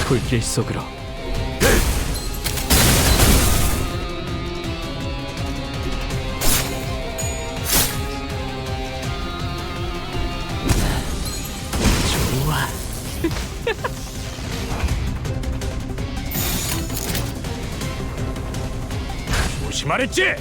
불길 속으로. 좋아. 조심하랬지?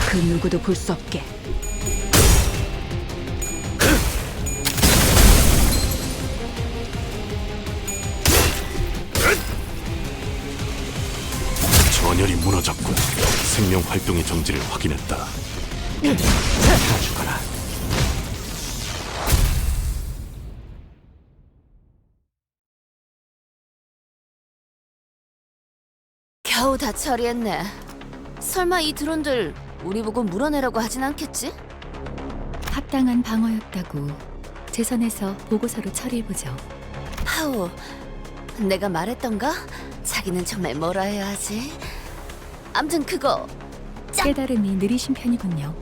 그 누구도 볼 수 없게. 전열이 무너졌군. 생명 활동의 정지를 확인했다. 다 죽어라. 겨우 다 처리했네. 설마 이 드론들 우리 보고 물어내라고 하진 않겠지? 합당한 방어였다고 제 선에서 보고서로 처리해보죠. 파오, 내가 말했던가? 자기는 정말 뭐라 해야 하지? 암튼 그거 깨달음이 느리신 편이군요.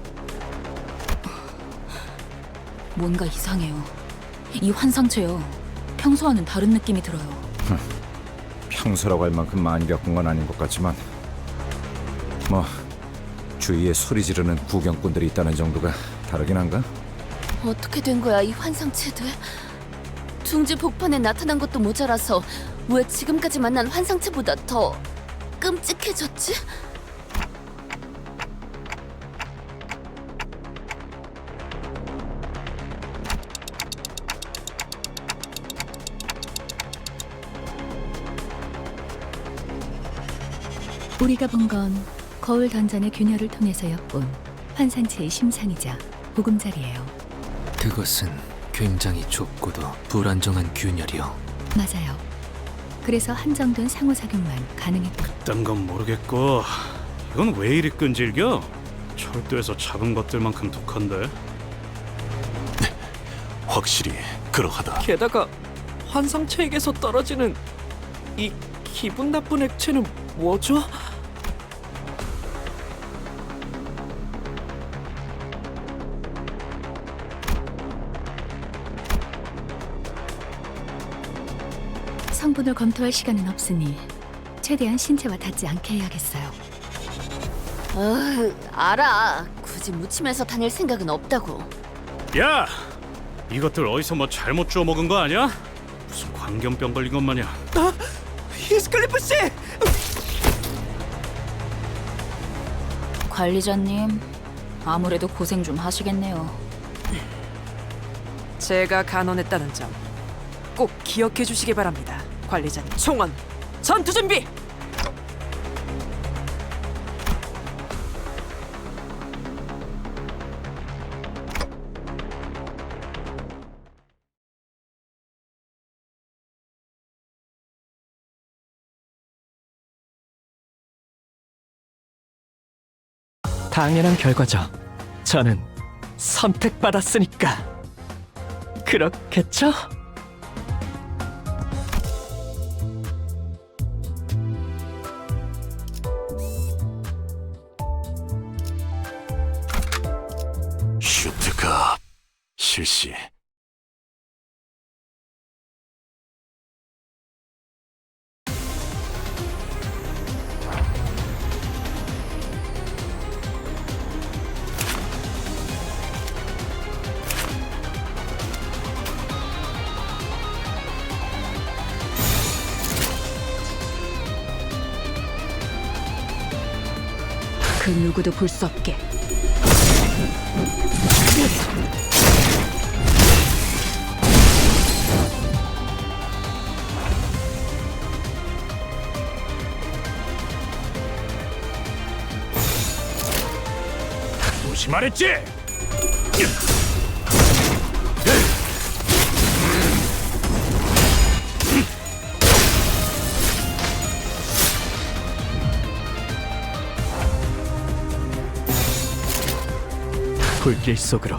뭔가 이상해요. 이 환상체요. 평소와는 다른 느낌이 들어요. 평소라고 할 만큼 많이 겪은 건 아닌 것 같지만 뭐 주위에 소리 지르는 구경꾼들이 있다는 정도가 다르긴 한가? 어떻게 된 거야 이 환상체들? 둥지 복판에 나타난 것도 모자라서 왜 지금까지 만난 환상체보다 더 끔찍해졌지? 우리가 본 건 거울 던전의 균열을 통해서 엿본 환상체의 심상이자 보금자리예요. 그것은 굉장히 좁고도 불안정한 균열이요. 맞아요. 그래서 한정된 상호작용만 가능했던. 딴 건 모르겠고 이건 왜 이리 끈질겨? 철도에서 잡은 것들만큼 독한데? 확실히 그러하다. 게다가 환상체에게서 떨어지는 이 기분 나쁜 액체는 뭐죠? 성분을 검토할 시간은 없으니 최대한 신체와 닿지 않게 해야겠어요. 알아. 굳이 묻히면서 다닐 생각은 없다고. 야! 이것들 어디서 뭐 잘못 주워 먹은 거 아니야? 무슨 광견병 걸린 것 마냥. 히스클리프 씨! 관리자님, 아무래도 고생 좀 하시겠네요. 제가 간언했다는 점 꼭 기억해 주시기 바랍니다. 관리자님 총원 전투 준비! 당연한 결과죠. 저는 선택받았으니까. 그렇겠죠? 슈트가 실시. 그 누구도 볼 수 없게. 조심하랬지. 불길 속으로.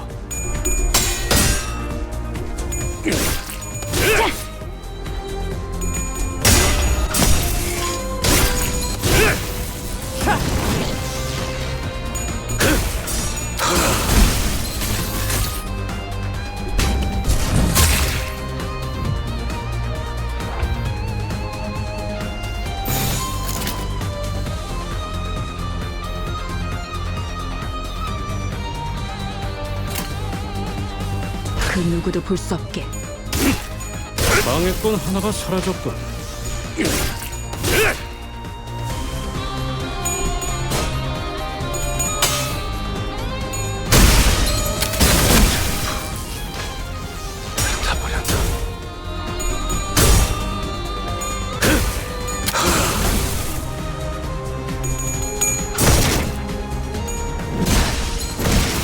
그 누구도 볼 수 없게. 방해꾼 하나가 사라졌군.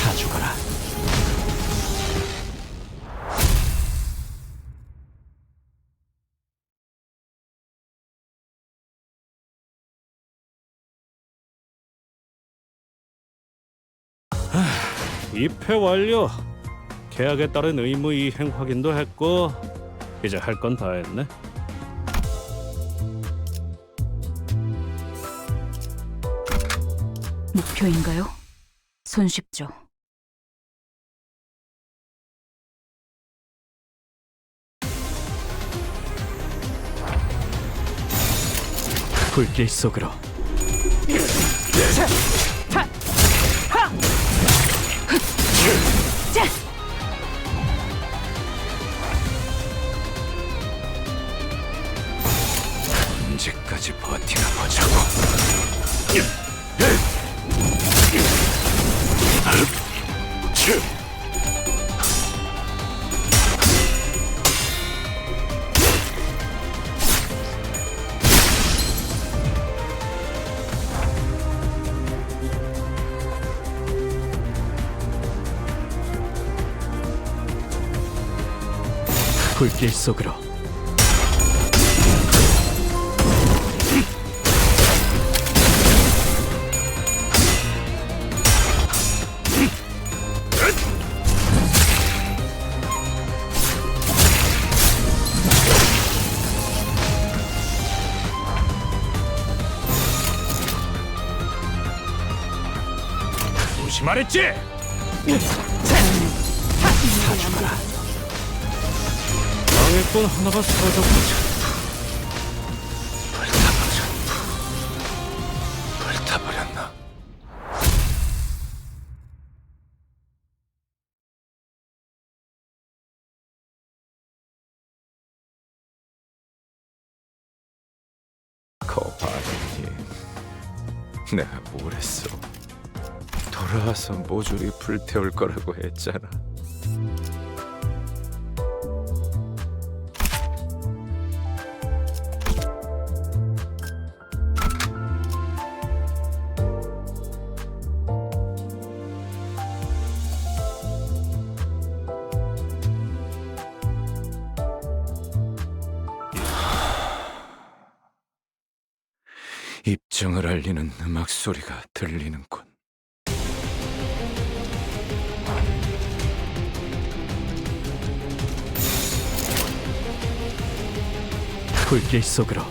다 죽어라. 입회 완료. 계약에 따른 의무 이행 확인도 했고 이제 할 건 다 했네. 목표인가요? 손쉽죠. 불길 속으로. 언제까지 버티나 보자고. 불길 속으로. 조심하랬지. 다 죽어라. 방해꾼 하나가 사라졌군. 불타버렸나? 거봐니, 내가 뭘 했어? 돌아와서 모조리 불태울 거라고 했잖아. 입증을 알리는 음악 소리가 들리는군. 불길 속으로.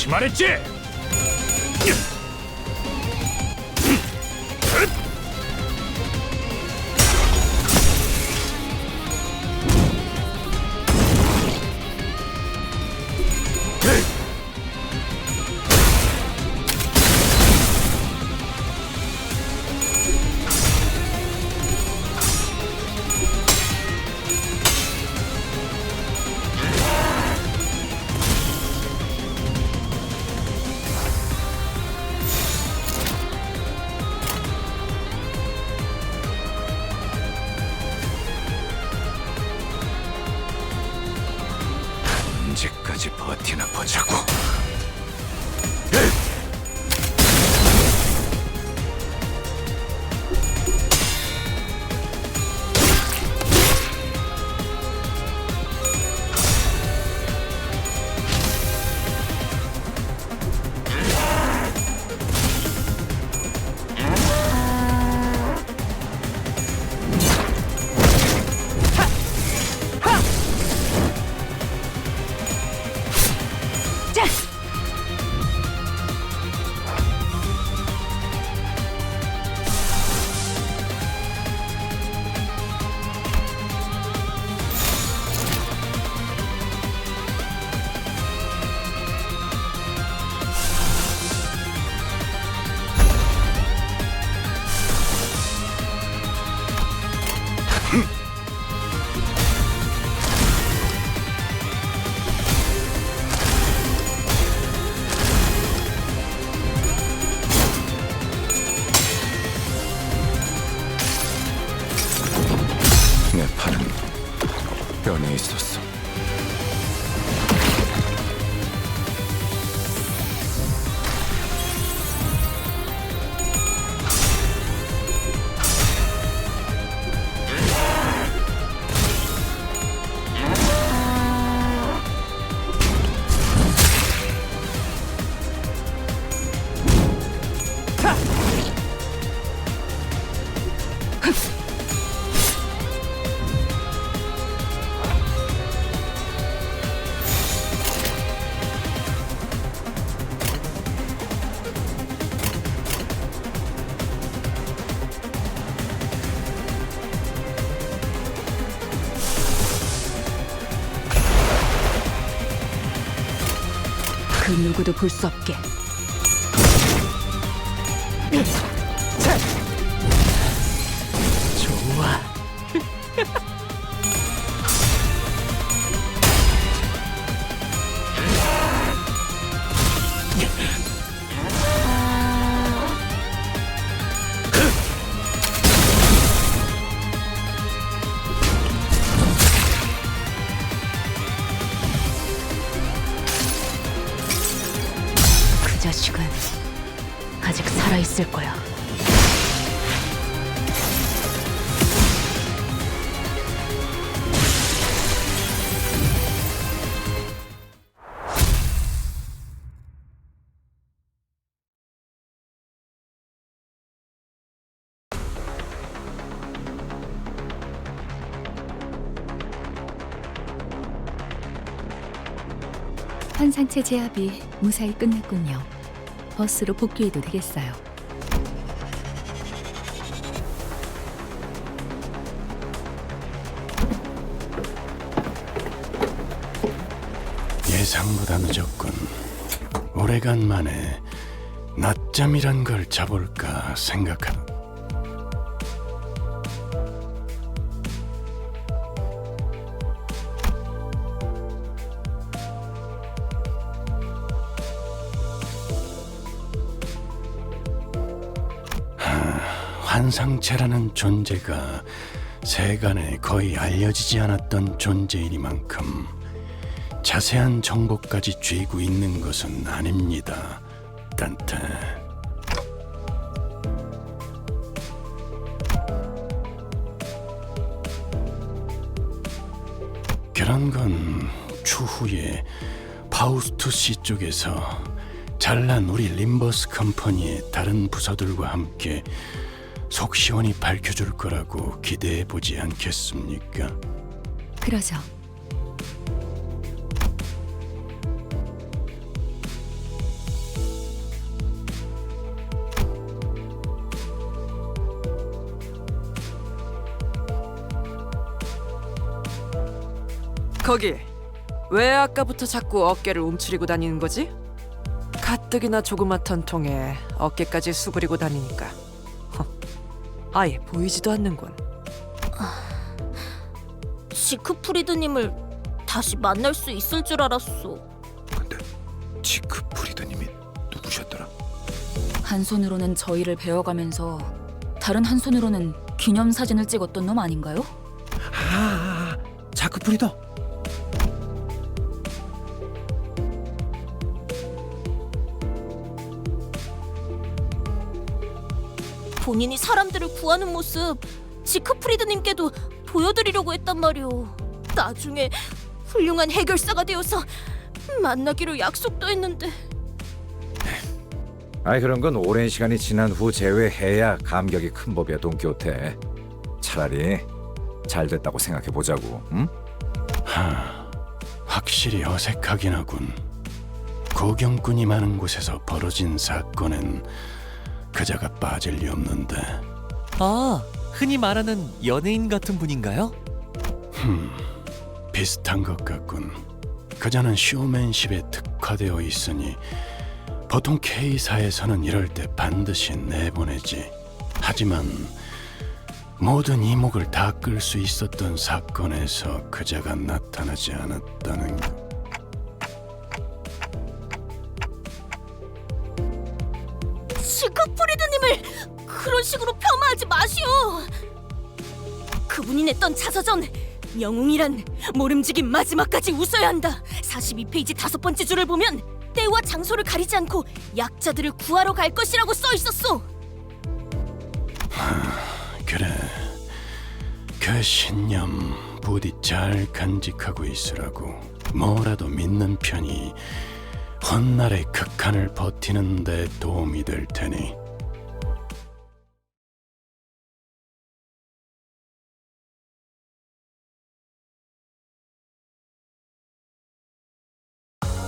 다시 말했지. 언제까지 버티나 보자고. 내 팔은 변해 있었어. 그 누구도 볼 수 없게. 좋아. 그 자식은 아직 살아있을 거야. 환상체 제압이 무사히 끝났군요. 버스로 복귀해도 되겠어요. 예상보다 늦었군. 오래간만에 낮잠이란 걸 자볼까 생각하다. 환상체라는 존재가 세간에 거의 알려지지 않았던 존재이니만큼 자세한 정보까지 쥐고 있는 것은 아닙니다, 딴테. 그런 건 추후에 파우스투 씨 쪽에서 잘난 우리 림버스 컴퍼니의 다른 부서들과 함께 속 시원히 밝혀줄 거라고 기대해 보지 않겠습니까? 그러죠. 거기 왜 아까부터 자꾸 어깨를 움츠리고 다니는 거지? 가뜩이나 조그맣던 통에 어깨까지 수그리고 다니니까 아예 보이지도 않는군. 지크프리드님을 다시 만날 수 있을 줄 알았어. 근데 지크프리드님이 누구셨더라? 한 손으로는 저희를 베어가면서 다른 한 손으로는 기념사진을 찍었던 놈 아닌가요? 자크프리더. 본인이 사람들을 구하는 모습 지크프리드님께도 보여드리려고 했단 말이오. 나중에 훌륭한 해결사가 되어서 만나기로 약속도 했는데. 아이 그런 건 오랜 시간이 지난 후 재회해야 감격이 큰 법이야 돈키호테. 차라리 잘 됐다고 생각해 보자고. 응? 확실히 어색하긴 하군. 고경꾼이 많은 곳에서 벌어진 사건엔 그자가 빠질 리 없는데. 아, 흔히 말하는 연예인 같은 분인가요? 비슷한 것 같군. 그자는 쇼맨십에 특화되어 있으니 보통 K사에서는 이럴 때 반드시 내보내지. 하지만 모든 이목을 다 끌 수 있었던 사건에서 그자가 나타나지 않았다는 것. 지크프리드님을 그런 식으로 폄하하지 마시오. 그분이 냈던 자서전 영웅이란 모름지기 마지막까지 웃어야 한다. 42페이지 5번째 줄을 보면 때와 장소를 가리지 않고 약자들을 구하러 갈 것이라고 써 있었어. 그래, 그 신념 부디 잘 간직하고 있으라고. 뭐라도 믿는 편이 훗날의 극한을 버티는 데 도움이 될 테니.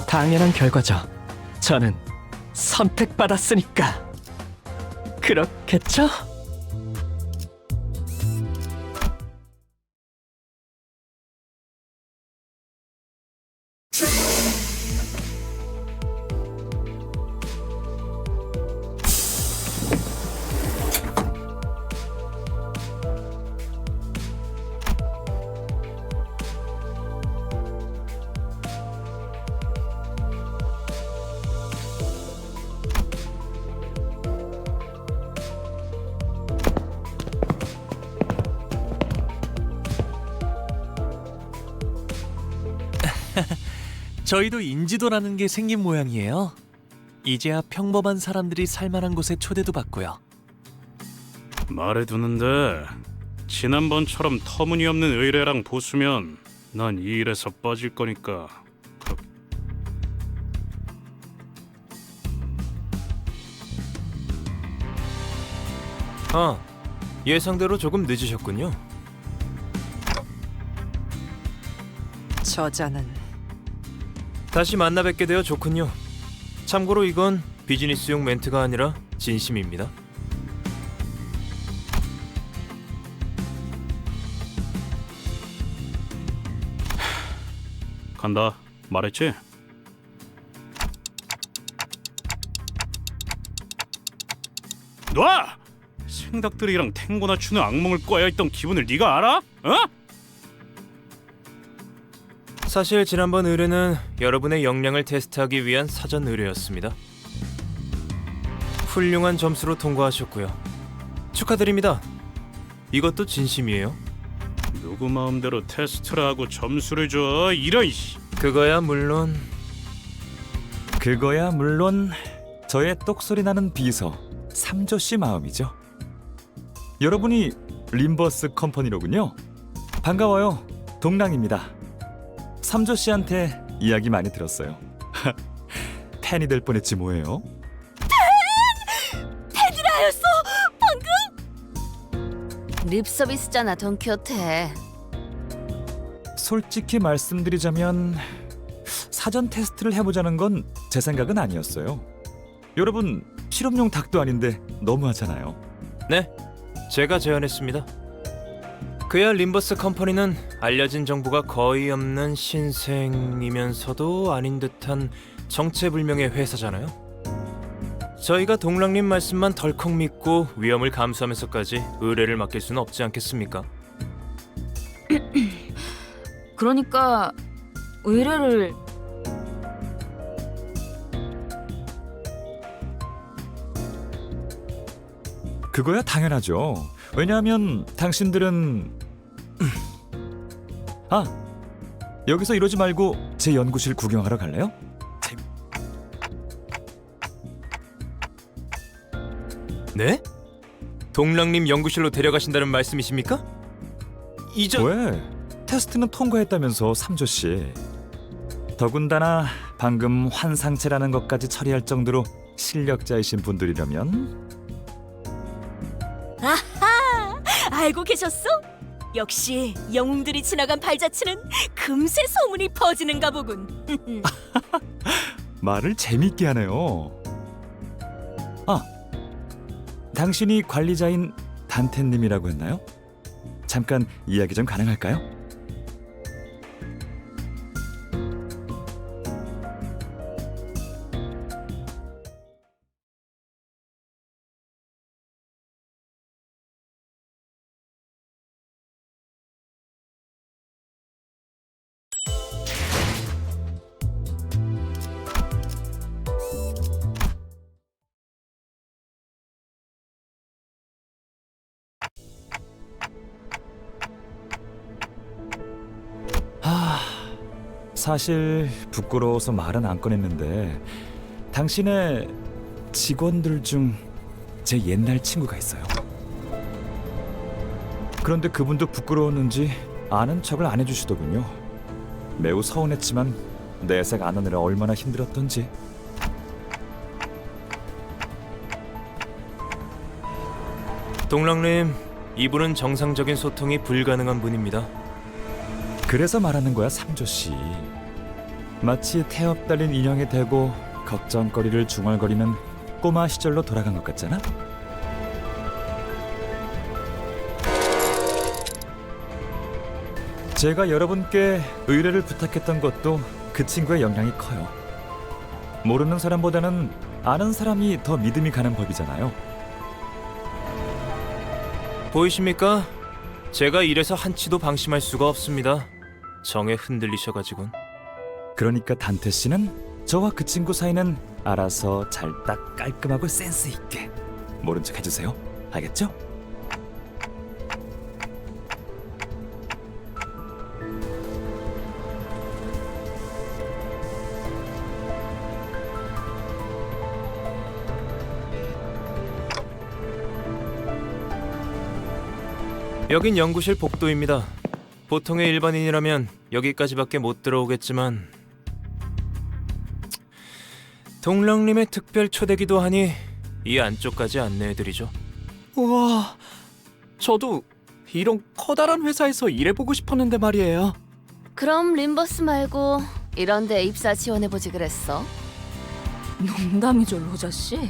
당연한 결과죠. 저는 선택받았으니까. 그렇겠죠? 저희도 인지도라는 게 생긴 모양이에요. 이제야 평범한 사람들이 살만한 곳에 초대도 받고요. 말해두는데 지난번처럼 터무니없는 의뢰랑 보수면 난 이 일에서 빠질 거니까. 예상대로 조금 늦으셨군요. 저자는 다시 만나 뵙게 되어 좋군요. 참고로 이건 비즈니스용 멘트가 아니라 진심입니다. 간다. 말했지? 놔! 생닭들이랑 탱고나 추는 악몽을 꿔야 했던 기분을 네가 알아? 어? 사실 지난번 의뢰는 여러분의 역량을 테스트하기 위한 사전 의뢰였습니다. 훌륭한 점수로 통과하셨고요. 축하드립니다. 이것도 진심이에요. 누구 마음대로 테스트를 하고 점수를 줘. 이런 씨. 그거야 물론 저의 똑소리 나는 비서 삼조 씨 마음이죠. 여러분이 림버스 컴퍼니로군요. 반가워요. 동랑입니다. 삼조 씨한테 이야기 많이 들었어요. 팬이 될 뻔했지 뭐예요. 팬이라 하였어 방금? 립 서비스잖아 돈키호테. 솔직히 말씀드리자면 사전 테스트를 해보자는 건 제 생각은 아니었어요. 여러분 실험용 닭도 아닌데 너무하잖아요. 네, 제가 제안했습니다. 그야 림버스 컴퍼니는 알려진 정보가 거의 없는 신생이면서도 아닌 듯한 정체불명의 회사잖아요. 저희가 동랑님 말씀만 덜컥 믿고 위험을 감수하면서까지 의뢰를 맡길 수는 없지 않겠습니까? 그러니까 의뢰를 그거야 당연하죠. 왜냐하면 당신들은 여기서 이러지 말고 제 연구실 구경하러 갈래요? 네? 동랑님 연구실로 데려가신다는 말씀이십니까? 왜? 테스트는 통과했다면서 삼조 씨. 더군다나 방금 환상체라는 것까지 처리할 정도로 실력자이신 분들이라면 아하! 알고 계셨어? 역시 영웅들이 지나간 발자취는 금세 소문이 퍼지는가 보군. 말을 재밌게 하네요. 당신이 관리자인 단테님이라고 했나요? 잠깐 이야기 좀 가능할까요? 사실 부끄러워서 말은 안 꺼냈는데 당신의 직원들 중 제 옛날 친구가 있어요. 그런데 그분도 부끄러웠는지 아는 척을 안 해주시더군요. 매우 서운했지만 내색 안 하느라 얼마나 힘들었던지. 동랑님, 이분은 정상적인 소통이 불가능한 분입니다. 그래서 말하는 거야, 삼조씨. 마치 태엽 달린 인형이 되고 걱정거리를 중얼거리는 꼬마 시절로 돌아간 것 같잖아? 제가 여러분께 의뢰를 부탁했던 것도 그 친구의 영향이 커요. 모르는 사람보다는 아는 사람이 더 믿음이 가는 법이잖아요. 보이십니까? 제가 이래서 한치도 방심할 수가 없습니다. 정에 흔들리셔가지군. 그러니까 단테 씨는 저와 그 친구 사이는 알아서 잘 딱 깔끔하고 센스 있게 모른 척 해주세요. 알겠죠? 여긴 연구실 복도입니다. 보통의 일반인이라면 여기까지밖에 못 들어오겠지만 동랑님의 특별 초대기도 하니 이 안쪽까지 안내해드리죠. 우와, 저도 이런 커다란 회사에서 일해보고 싶었는데 말이에요. 그럼 림버스 말고 이런 데 입사 지원해보지 그랬어? 농담이죠, 로자 씨.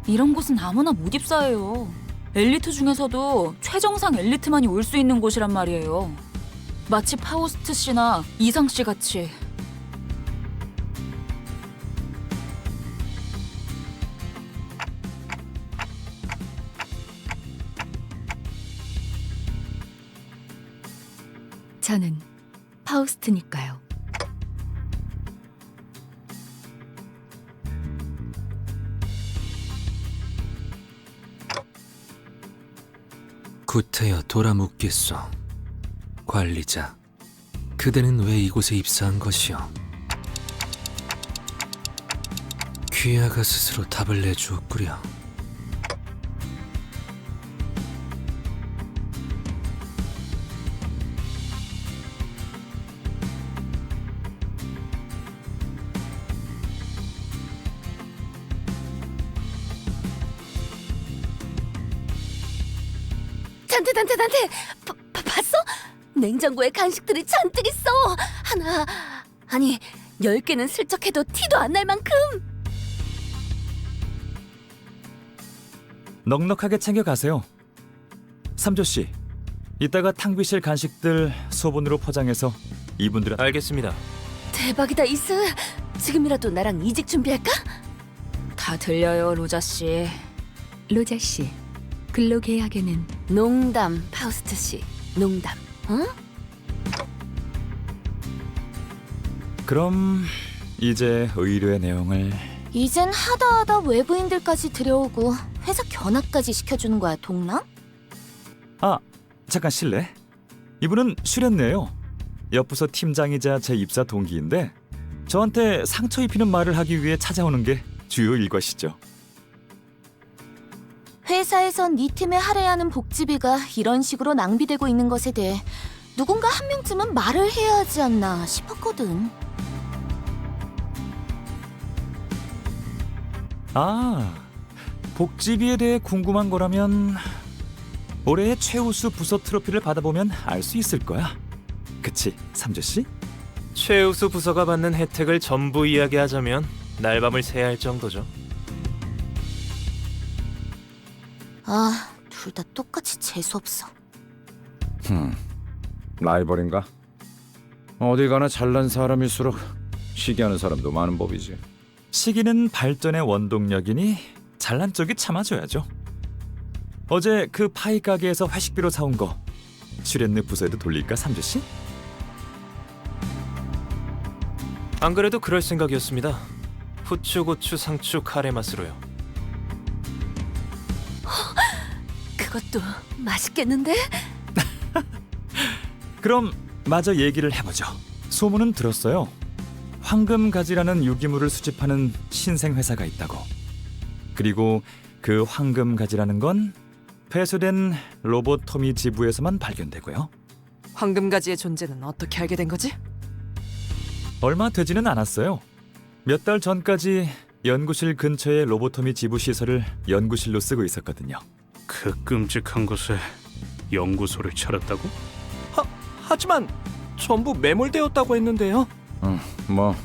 이런 곳은 아무나 못 입사해요. 엘리트 중에서도 최정상 엘리트만이 올 수 있는 곳이란 말이에요. 마치 파우스트 씨나 이상 씨 같이. 저는 파우스트니까요. 구태여 돌아묻겠소. 관리자, 그대는 왜 이곳에 입사한 것이오? 귀하가 스스로 답을 내주었구려. 단테 봤어? 냉장고에 간식들이 잔뜩 있어. 하나 아니 10개는 슬쩍 해도 티도 안 날 만큼. 넉넉하게 챙겨가세요. 삼조씨, 이따가 탕비실 간식들 소분으로 포장해서 이분들 알겠습니다. 대박이다 이스. 지금이라도 나랑 이직 준비할까? 다 들려요, 로자 씨. 로자 씨, 근로계약에는 농담 파우스트 씨. 농담. 응? 그럼 이제 의뢰 내용을 이젠 하다 외부인들까지 들여오고 회사 견학까지 시켜주는 거야, 동랑? 잠깐 실례. 이분은 슈련네요. 옆부서 팀장이자 제 입사 동기인데 저한테 상처 입히는 말을 하기 위해 찾아오는 게 주요 일과시죠. 회사에선 네 팀에 할애해야 하는 복지비가 이런 식으로 낭비되고 있는 것에 대해 누군가 한 명쯤은 말을 해야 하지 않나 싶었거든. 복지비에 대해 궁금한 거라면 올해의 최우수 부서 트로피를 받아보면 알 수 있을 거야. 그치, 삼조 씨? 최우수 부서가 받는 혜택을 전부 이야기하자면 날밤을 새야 할 정도죠. 둘 다 똑같이 재수없어. 라이벌인가? 어디 가나 잘난 사람일수록 시기하는 사람도 많은 법이지. 시기는 발전의 원동력이니 잘난 쪽이 참아줘야죠. 어제 그 파이 가게에서 회식비로 사온 거 슈렌느 부서에도 돌릴까, 삼조 씨? 안 그래도 그럴 생각이었습니다. 후추, 고추, 상추, 카레 맛으로요. 그것도 맛있겠는데? 그럼 마저 얘기를 해보죠. 소문은 들었어요. 황금가지라는 유기물을 수집하는 신생 회사가 있다고. 그리고 그 황금가지라는 건 폐쇄된 로보토미 지부에서만 발견되고요. 황금가지의 존재는 어떻게 알게 된 거지? 얼마 되지는 않았어요. 몇 달 전까지 연구실 근처의 로보토미 지부 시설을 연구실로 쓰고 있었거든요. 그 끔찍한 곳에 연구소를 차렸다고? 하지만 전부 매몰되었다고 했는데요. 뭐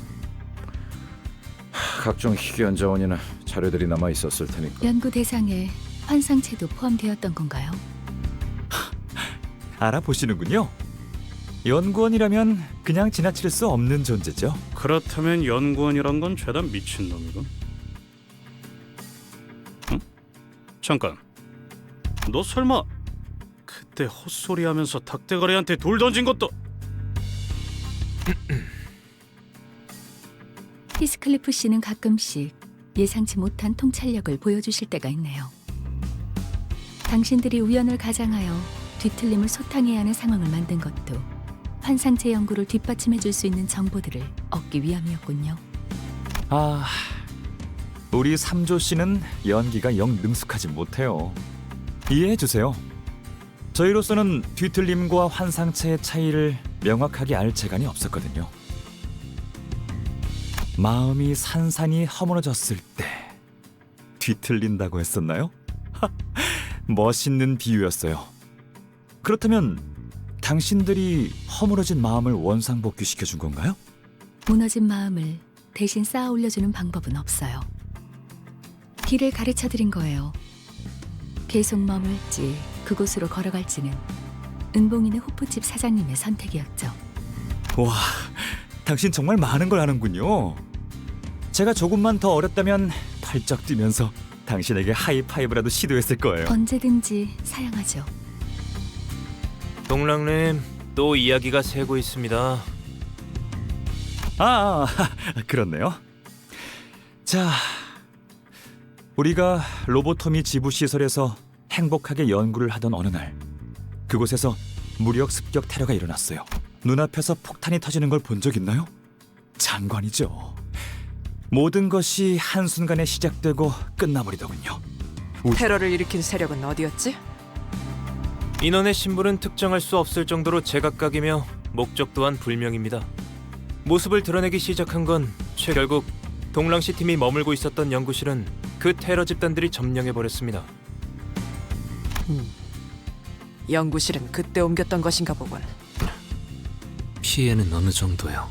각종 희귀한 자원이나 자료들이 남아 있었을 테니까. 연구 대상에 환상체도 포함되었던 건가요? 알아보시는군요. 연구원이라면 그냥 지나칠 수 없는 존재죠. 그렇다면 연구원이란 건 죄다 미친놈이군. 응? 잠깐, 너 설마 그때 헛소리하면서 닭대가리한테 돌 던진 것도... 히스클리프 씨는 가끔씩 예상치 못한 통찰력을 보여주실 때가 있네요. 당신들이 우연을 가장하여 뒤틀림을 소탕해야 하는 상황을 만든 것도 환상체 연구를 뒷받침해줄 수 있는 정보들을 얻기 위함이었군요. 우리 삼조 씨는 연기가 영 능숙하지 못해요. 이해해주세요. 저희로서는 뒤틀림과 환상체의 차이를 명확하게 알 재간이 없었거든요. 마음이 산산이 허물어졌을 때 뒤틀린다고 했었나요? 멋있는 비유였어요. 그렇다면 당신들이 허물어진 마음을 원상복귀시켜준 건가요? 무너진 마음을 대신 쌓아 올려주는 방법은 없어요. 길을 가르쳐드린 거예요. 계속 머물지 그곳으로 걸어갈지는 은봉이네 호프집 사장님의 선택이었죠. 와, 당신 정말 많은 걸 아는군요. 제가 조금만 더 어렸다면 펄쩍 뛰면서 당신에게 하이파이브라도 시도했을 거예요. 언제든지 사양하죠. 동랑님, 또 이야기가 새고 있습니다. 그렇네요. 자, 우리가 로보토미 지부 시설에서 행복하게 연구를 하던 어느 날, 그곳에서 무력 습격 테러가 일어났어요. 눈앞에서 폭탄이 터지는 걸 본 적 있나요? 장관이죠. 모든 것이 한순간에 시작되고 끝나버리더군요. 테러를 일으킨 세력은 어디였지? 인원의 신분은 특정할 수 없을 정도로 제각각이며 목적 또한 불명입니다. 모습을 드러내기 시작한 건 결국 동랑시 팀이 머물고 있었던 연구실은 그 테러 집단들이 점령해버렸습니다. 연구실은 그때 옮겼던 것인가 보군. 피해는 어느 정도요?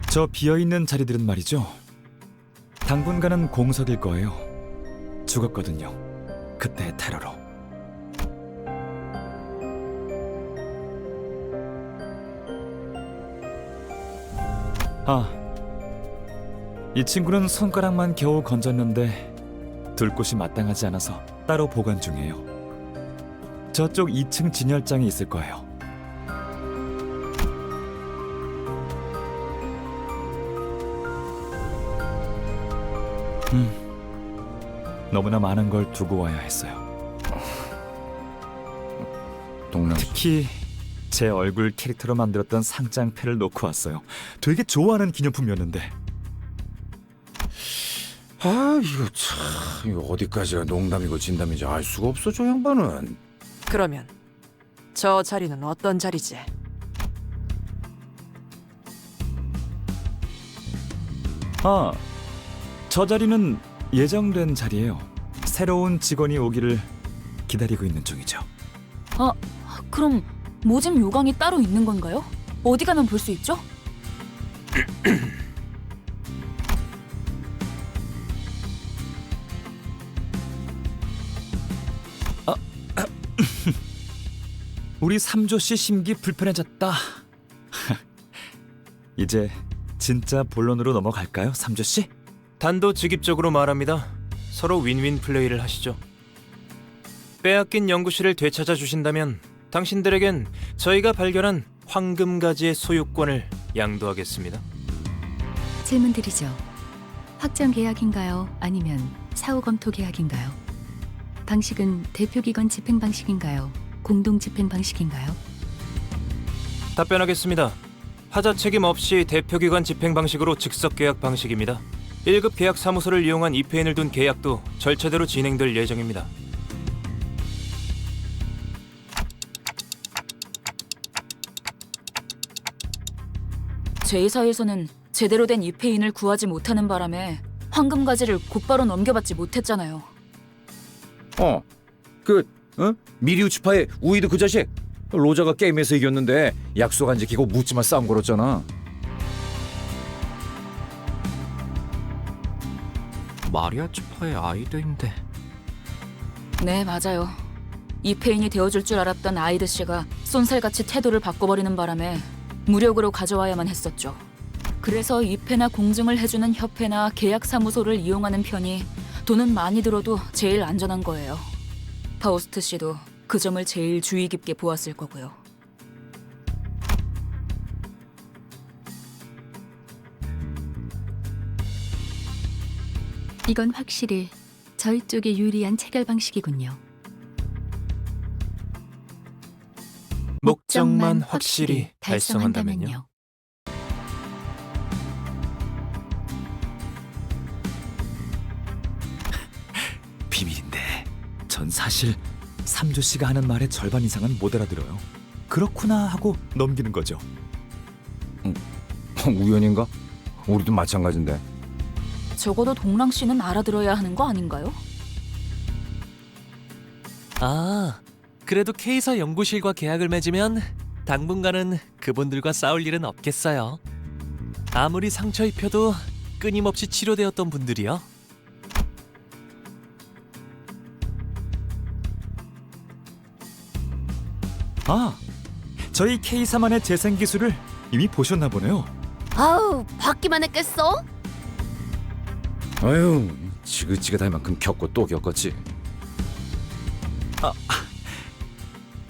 저 비어있는 자리들은 말이죠. 당분간은 공석일 거예요. 죽었거든요. 그때의 테러로. 이 친구는 손가락만 겨우 건졌는데 둘 곳이 마땅하지 않아서 따로 보관 중이에요. 저쪽 2층 진열장에 있을 거예요. 너무나 많은 걸 두고 와야 했어요. 동랑 특히 제 얼굴 캐릭터로 만들었던 상장패를 놓고 왔어요. 되게 좋아하는 기념품이었는데. 이거 참, 이거 어디까지가 농담이고 진담인지 알 수가 없어, 저 양반은. 그러면 저 자리는 어떤 자리지? 저 자리는 예정된 자리예요. 새로운 직원이 오기를 기다리고 있는 중이죠. 그럼 모집 요강이 따로 있는 건가요? 어디 가면 볼 수 있죠? 우리 삼조씨 심기 불편해졌다. 이제 진짜 본론으로 넘어갈까요, 삼조씨? 단도직입적으로 말합니다. 서로 윈윈 플레이를 하시죠. 빼앗긴 연구실을 되찾아 주신다면 당신들에겐 저희가 발견한 황금가지의 소유권을 양도하겠습니다. 질문드리죠. 확정 계약인가요? 아니면 사후 검토 계약인가요? 방식은 대표기관 집행 방식인가요? 공동 집행 방식인가요? 답변하겠습니다. 하자 책임 없이 대표기관 집행 방식으로 즉석 계약 방식입니다. 1급 계약 사무소를 이용한 이페인을 둔 계약도 절차대로 진행될 예정입니다. 제 회사에서는 제대로 된 이페인을 구하지 못하는 바람에 황금가지를 곧바로 넘겨받지 못했잖아요. 미리우치파의 우이드 그 자식 로저가 게임에서 이겼는데 약속 안 지키고 묻지마 싸움 걸었잖아. 마리아츠파의 아이드인데. 네, 맞아요. 이페인이 되어줄 줄 알았던 아이드 씨가 쏜살같이 태도를 바꿔버리는 바람에 무력으로 가져와야만 했었죠. 그래서 입회나 공증을 해주는 협회나 계약사무소를 이용하는 편이 돈은 많이 들어도 제일 안전한 거예요. 파우스트 씨도 그 점을 제일 주의 깊게 보았을 거고요. 이건 확실히 저희 쪽에 유리한 체결 방식이군요. 목적만 확실히 달성한다면요. 비밀인데 전 사실 삼조씨가 하는 말의 절반 이상은 못 알아들어요. 그렇구나 하고 넘기는 거죠. 우연인가? 우리도 마찬가지인데. 적어도 동랑 씨는 알아들어야 하는 거 아닌가요? 그래도 K사 연구실과 계약을 맺으면 당분간은 그분들과 싸울 일은 없겠어요. 아무리 상처 입혀도 끊임없이 치료되었던 분들이요. 저희 K사만의 재생 기술을 이미 보셨나 보네요. 아우, 받기만 했겠어? 아유, 지긋지긋할 만큼 겪고 또 겪었지.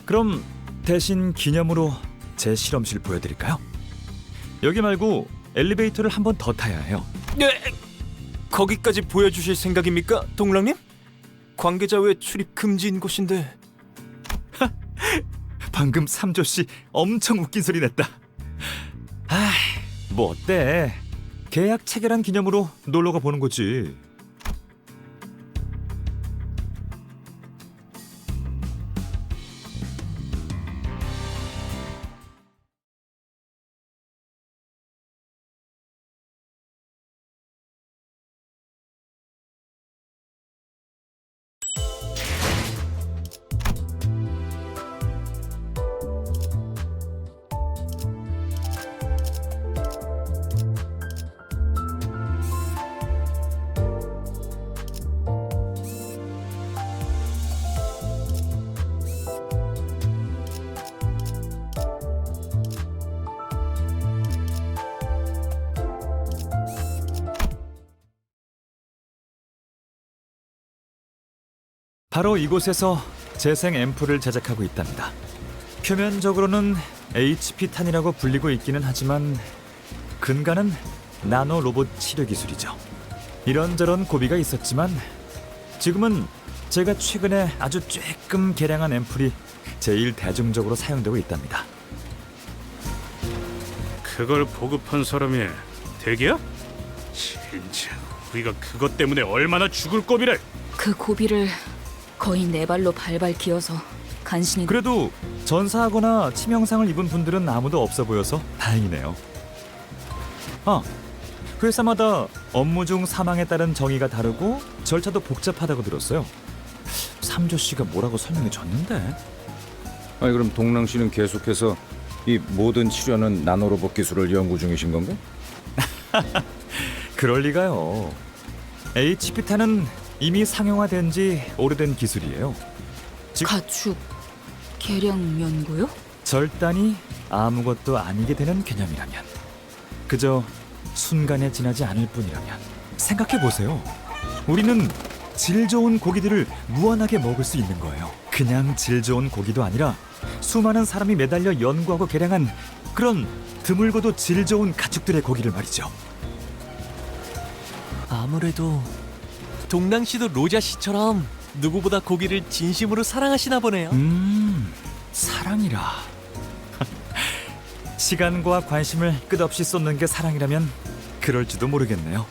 그럼 대신 기념으로 제 실험실 보여드릴까요? 여기 말고 엘리베이터를 한 번 더 타야 해요. 네, 거기까지 보여주실 생각입니까, 동랑님? 관계자 외 출입 금지인 곳인데. 방금 삼조씨 엄청 웃긴 소리 냈다. 뭐 어때? 계약 체결한 기념으로 놀러가 보는 거지. 바로 이곳에서 재생 앰플을 제작하고 있답니다. 표면적으로는 HP탄이라고 불리고 있기는 하지만 근간은 나노 로봇 치료 기술이죠. 이런저런 고비가 있었지만 지금은 제가 최근에 아주 쬐끔 개량한 앰플이 제일 대중적으로 사용되고 있답니다. 그걸 보급한 사람이 덱이야? 진짜 우리가 그것 때문에 얼마나 죽을 고비래. 그 고비를 거의 네 발로 발발 기어서 간신히. 그래도 전사하거나 치명상을 입은 분들은 아무도 없어 보여서 다행이네요. 아, 회사마다 업무 중 사망에 따른 정의가 다르고 절차도 복잡하다고 들었어요. 삼조 씨가 뭐라고 설명해 줬는데? 아니 그럼 동랑 씨는 계속해서 이 모든 치료는 나노로봇 기술을 연구 중이신 건가? 그럴 리가요. HP탄은 이미 상용화된 지 오래된 기술이에요. 가축 개량 연구요? 절단이 아무것도 아니게 되는 개념이라면, 그저 순간에 지나지 않을 뿐이라면, 생각해보세요. 우리는 질 좋은 고기들을 무한하게 먹을 수 있는 거예요. 그냥 질 좋은 고기도 아니라 수많은 사람이 매달려 연구하고 개량한 그런 드물고도 질 좋은 가축들의 고기를 말이죠. 아무래도 동랑 씨도 로자 씨처럼 누구보다 고기를 진심으로 사랑하시나 보네요. 사랑이라. 시간과 관심을 끝없이 쏟는 게 사랑이라면 그럴지도 모르겠네요.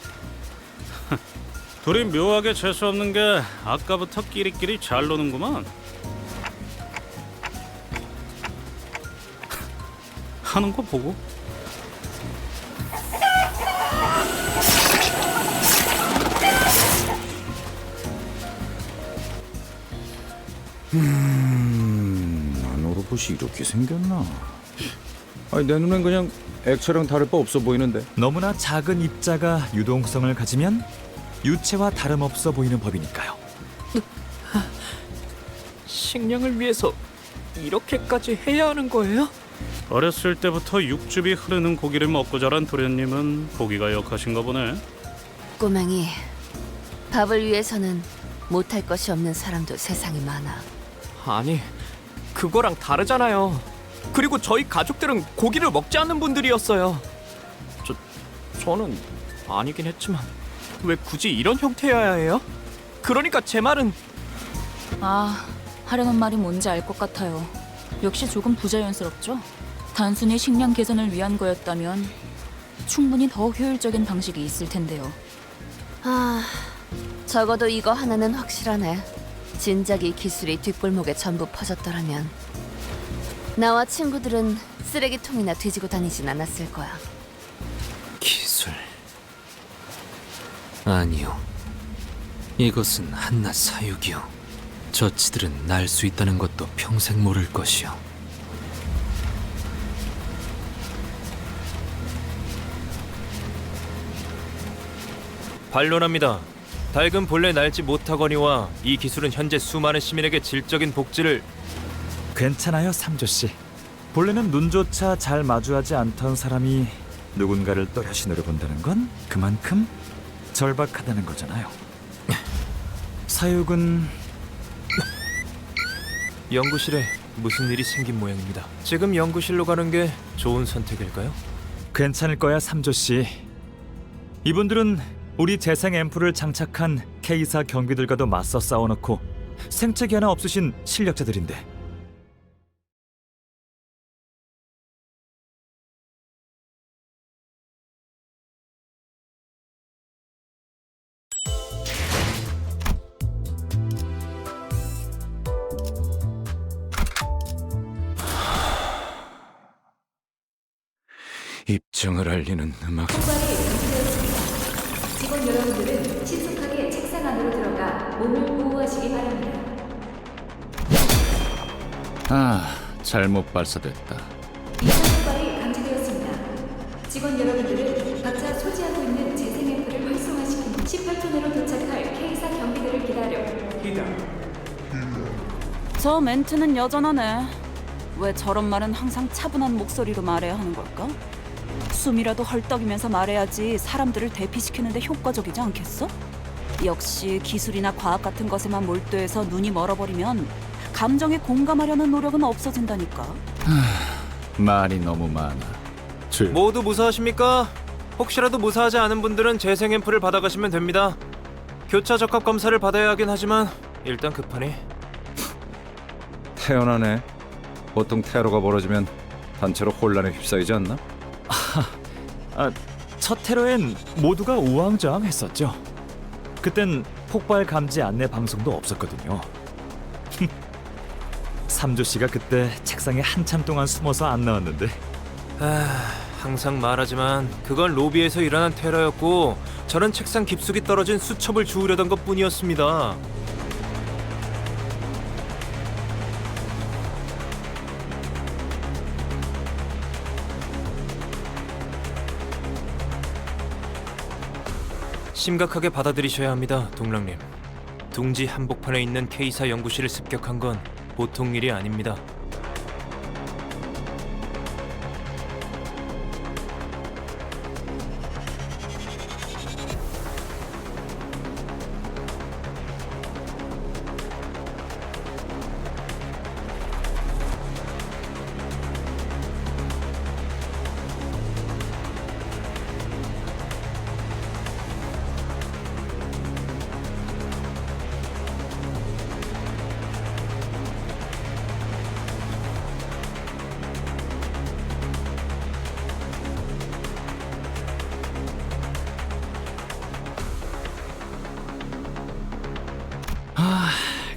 둘이 묘하게 재수없는 게 아까부터 끼리끼리 잘 노는구만. 하는 거 보고. 나노로봇이 이렇게 생겼나? 아니 내 눈엔 그냥 액체랑 다를 바 없어 보이는데. 너무나 작은 입자가 유동성을 가지면 유체와 다름없어 보이는 법이니까요. 식량을 위해서 이렇게까지 해야 하는 거예요? 어렸을 때부터 육즙이 흐르는 고기를 먹고 자란 도련님은 보기가 역하신가 보네. 꼬맹이, 밥을 위해서는 못할 것이 없는 사람도 세상에 많아. 아니, 그거랑 다르잖아요. 그리고 저희 가족들은 고기를 먹지 않는 분들이었어요. 저는 아니긴 했지만 왜 굳이 이런 형태여야 해요? 그러니까 제 말은 하려는 말이 뭔지 알 것 같아요. 역시 조금 부자연스럽죠? 단순히 식량 개선을 위한 거였다면 충분히 더 효율적인 방식이 있을 텐데요. 적어도 이거 하나는 확실하네. 진작 이 기술이 뒷골목에 전부 퍼졌더라면 나와 친구들은 쓰레기통이나 뒤지고 다니진 않았을 거야. 기술. 아니요. 이것은 한낱 사육이요. 저치들은 날 수 있다는 것도 평생 모를 것이요. 반론합니다. 닭은 본래 날지 못하거니와 이 기술은 현재 수많은 시민에게 질적인 복지를. 괜찮아요, 삼조 씨. 본래는 눈조차 잘 마주하지 않던 사람이 누군가를 또렷이 노려본다는 건 그만큼 절박하다는 거잖아요. 사육은 연구실에 무슨 일이 생긴 모양입니다. 지금 연구실로 가는 게 좋은 선택일까요? 괜찮을 거야, 삼조 씨. 이분들은 우리 재생 앰플을 장착한 K사 경비들과도 맞서 싸워놓고 생채기 하나 없으신 실력자들인데. 입증을 알리는 음악. 직원 여러분들은 신속하게 책상 안으로 들어가 몸을 보호하시기 바랍니다. 잘못 발사됐다. 이상 효과이 감지되었습니다. 직원 여러분들은 각자 소지하고 있는 재생 앰플을 활성화시킨 18초 내로 도착할 K사 경비들을 기다려. 저 멘트는 여전하네. 왜 저런 말은 항상 차분한 목소리로 말해야 하는 걸까? 숨이라도 헐떡이면서 말해야지 사람들을 대피시키는데 효과적이지 않겠어? 역시 기술이나 과학 같은 것에만 몰두해서 눈이 멀어버리면 감정에 공감하려는 노력은 없어진다니까. 말이 너무 많아. 모두 무사하십니까? 혹시라도 무사하지 않은 분들은 재생 앰플을 받아가시면 됩니다. 교차 적합 검사를 받아야 하긴 하지만 일단 급하니. 태연하네. 보통 테러가 벌어지면 단체로 혼란에 휩싸이지 않나? 첫 테러엔 모두가 우왕좌왕했었죠. 그땐 폭발 감지 안내 방송도 없었거든요. 삼조 씨가 그때 책상에 한참 동안 숨어서 안 나왔는데. 항상 말하지만 그건 로비에서 일어난 테러였고 저는 책상 깊숙이 떨어진 수첩을 주우려던 것뿐이었습니다. 심각하게 받아들이셔야 합니다, 동랑님. 둥지 한복판에 있는 K사 연구실을 습격한 건 보통 일이 아닙니다.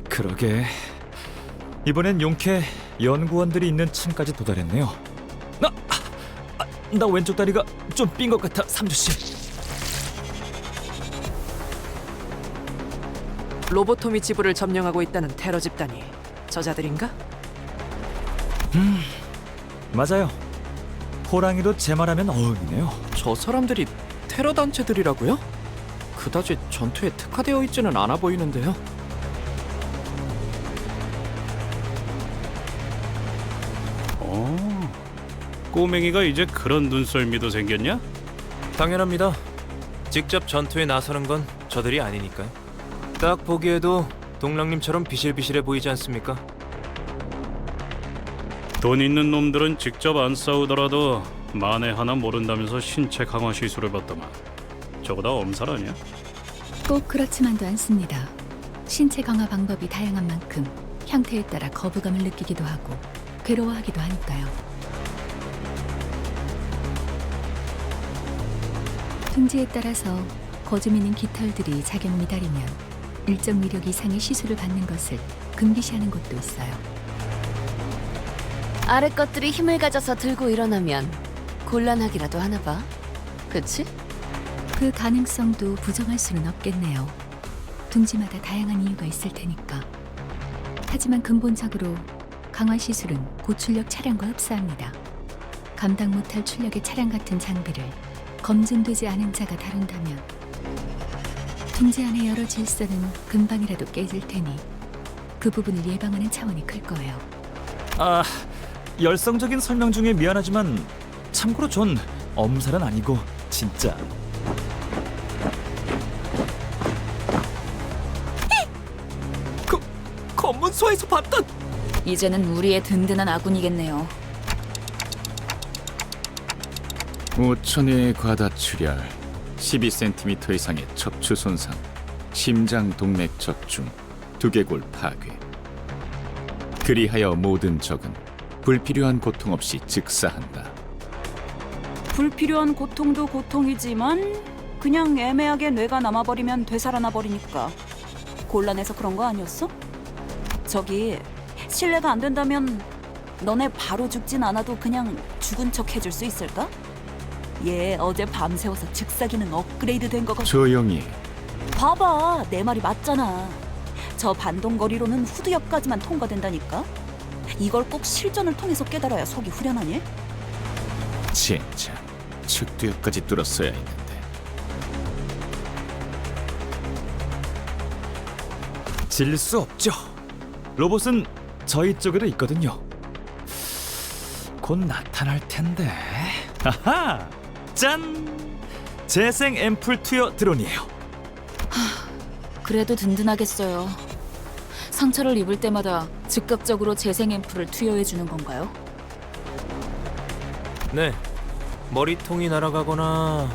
그러게. 이번엔 용케 연구원들이 있는 층까지 도달했네요. 나 왼쪽 다리가 좀 삔 것 같아, 삼조 씨. 로보토미 지부를 점령하고 있다는 테러 집단이 저자들인가? 맞아요. 호랑이도 제 말하면 어음이네요. 저 사람들이 테러 단체들이라고요? 그다지 전투에 특화되어 있지는 않아 보이는데요. 꼬맹이가 이제 그런 눈썰미도 생겼냐? 당연합니다. 직접 전투에 나서는 건 저들이 아니니까요. 딱 보기에도 동랑님처럼 비실비실해 보이지 않습니까? 돈 있는 놈들은 직접 안 싸우더라도 만에 하나 모른다면서 신체 강화 시술을 받더만. 저거 다 엄살 아니야? 꼭 그렇지만도 않습니다. 신체 강화 방법이 다양한 만큼 형태에 따라 거부감을 느끼기도 하고 괴로워하기도 하니까요. 둥지에 따라서 거점 있는 깃털들이 작용 미달이면 일정 위력 이상의 시술을 받는 것을 금기시하는 곳도 있어요. 아래 것들이 힘을 가져서 들고 일어나면 곤란하기라도 하나 봐. 그치? 그 가능성도 부정할 수는 없겠네요. 둥지마다 다양한 이유가 있을 테니까. 하지만 근본적으로 강화 시술은 고출력 차량과 흡사합니다. 감당 못할 출력의 차량 같은 장비를 검증되지 않은 자가 다룬다면 둥지 안의 여러 질서는 금방이라도 깨질 테니 그 부분을 예방하는 차원이 클 거예요. 열성적인 설명 중에 미안하지만 참고로 전 엄살은 아니고 진짜. 검문소에서 봤던. 이제는 우리의 든든한 아군이겠네요. 5천회의 과다출혈, 12cm 이상의 척추 손상, 심장 동맥 적중, 두개골 파괴. 그리하여 모든 적은 불필요한 고통 없이 즉사한다. 불필요한 고통도 고통이지만 그냥 애매하게 뇌가 남아버리면 되살아나 버리니까 곤란해서 그런 거 아니었어? 저기 실례가 안 된다면 너네 바로 죽진 않아도 그냥 죽은 척 해줄 수 있을까? 얘 어제 밤새워서 즉사기능 업그레이드 된 거가. 조용히. 봐봐, 내 말이 맞잖아. 저 반동거리로는 후두역까지만 통과된다니까. 이걸 꼭 실전을 통해서 깨달아야 속이 후련하니? 진짜 측두역까지 뚫었어야 했는데. 질 수 없죠. 로봇은 저희 쪽에도 있거든요. 곧 나타날 텐데. 하하! 짠! 재생 앰플 투여 드론이에요. 그래도 든든하겠어요. 상처를 입을 때마다 즉각적으로 재생 앰플을 투여해 주는 건가요? 네, 머리통이 날아가거나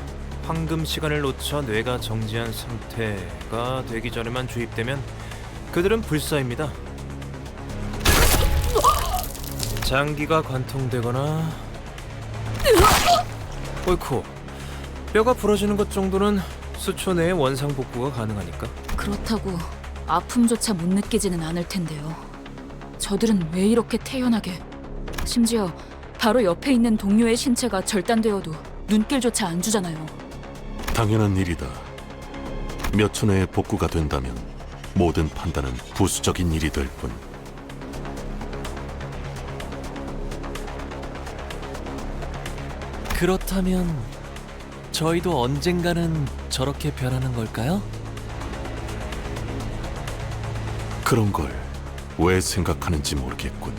황금 시간을 놓쳐 뇌가 정지한 상태가 되기 전에만 주입되면 그들은 불사입니다. 장기가 관통되거나 어이쿠, 뼈가 부러지는 것 정도는 수초 내에 원상 복구가 가능하니까. 그렇다고 아픔조차 못 느끼지는 않을 텐데요. 저들은 왜 이렇게 태연하게, 심지어 바로 옆에 있는 동료의 신체가 절단되어도 눈길조차 안 주잖아요. 당연한 일이다. 몇 초 내에 복구가 된다면 모든 판단은 부수적인 일이 될 뿐. 그렇다면 저희도 언젠가는 저렇게 변하는 걸까요? 그런 걸 왜 생각하는지 모르겠군.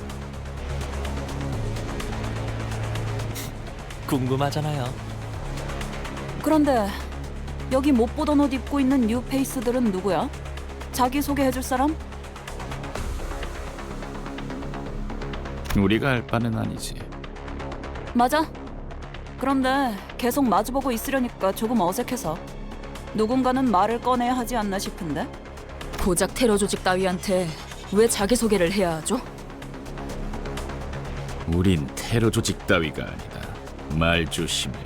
궁금하잖아요. 그런데 여기 못 보던 옷 입고 있는 뉴페이스들은 누구야? 자기 소개해줄 사람? 우리가 알 바는 아니지. 맞아. 그런데 계속 마주보고 있으려니까 조금 어색해서 누군가는 말을 꺼내야 하지 않나 싶은데? 고작 테러 조직 따위한테 왜 자기소개를 해야 하죠? 우린 테러 조직 따위가 아니다. 말 조심해.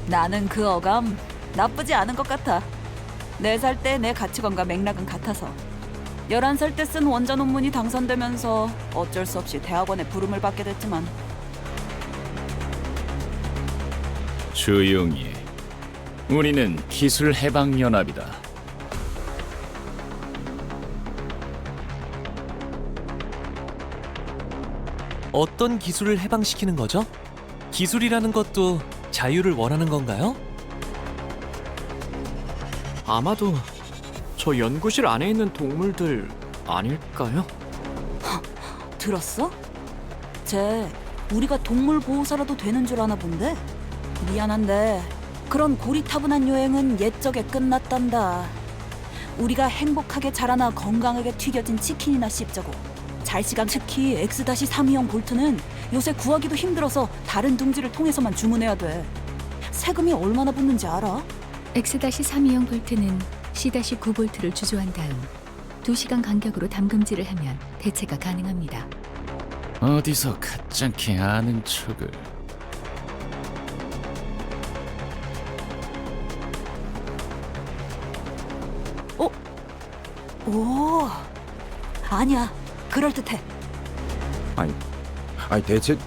나는 그 어감 나쁘지 않은 것 같아. 4살 때 내 가치관과 맥락은 같아서 11살 때 쓴 원자 논문이 당선되면서 어쩔 수 없이 대학원에 부름을 받게 됐지만 조용히 해. 우리는 기술해방연합이다. 어떤 기술을 해방시키는 거죠? 기술이라는 것도 자유를 원하는 건가요? 아마도 저 연구실 안에 있는 동물들 아닐까요? 들었어? 쟤 우리가 동물 보호사라도 되는 줄 아나 본데? 미안한데 그런 고리타분한 여행은 옛적에 끝났단다. 우리가 행복하게 자라나 건강하게 튀겨진 치킨이나 씹자고. 잘시간 특히 X-32형 볼트는 요새 구하기도 힘들어서 다른 둥지를 통해서만 주문해야 돼. 세금이 얼마나 붙는지 알아? X-32형 볼트는 C-9 볼트를 주조한 다음 2시간 간격으로 담금질을 하면 대체가 가능합니다. 어디서 가짱케 아는 척을. 오, 아니야. 그럴듯해. 아니 대체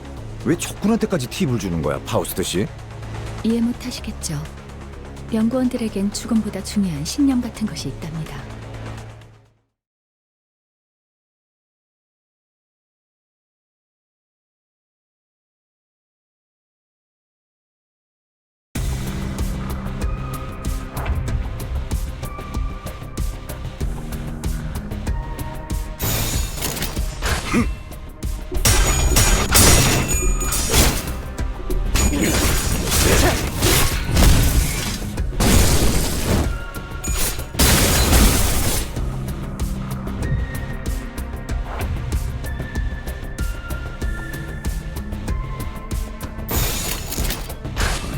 왜 적군한테까지 팁을 주는 거야, 파우스트 씨? 이해 못하시겠죠? 연구원들에겐 죽음보다 중요한 신념 같은 것이 있답니다.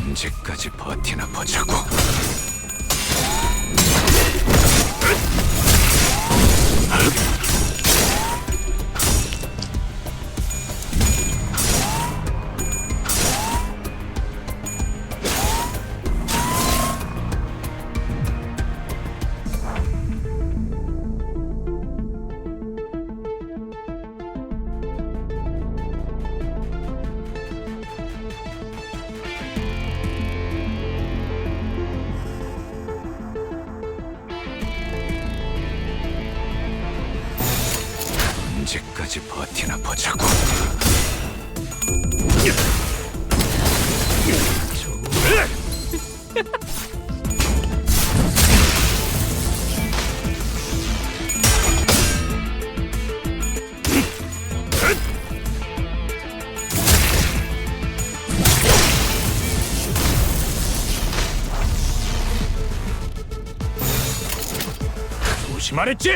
언제까지 버티나 보자고. 언제까지 버티나 보자고. 조심하랬지.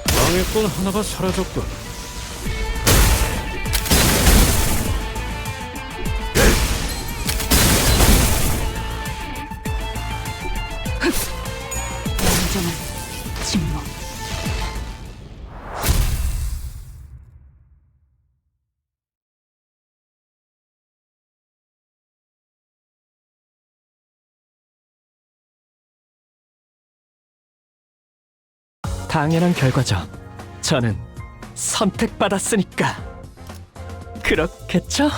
방해꾼 하나가 사라졌군. 완전한 침묵. 당연한 결과죠. 저는 선택받았으니까. 그렇겠죠?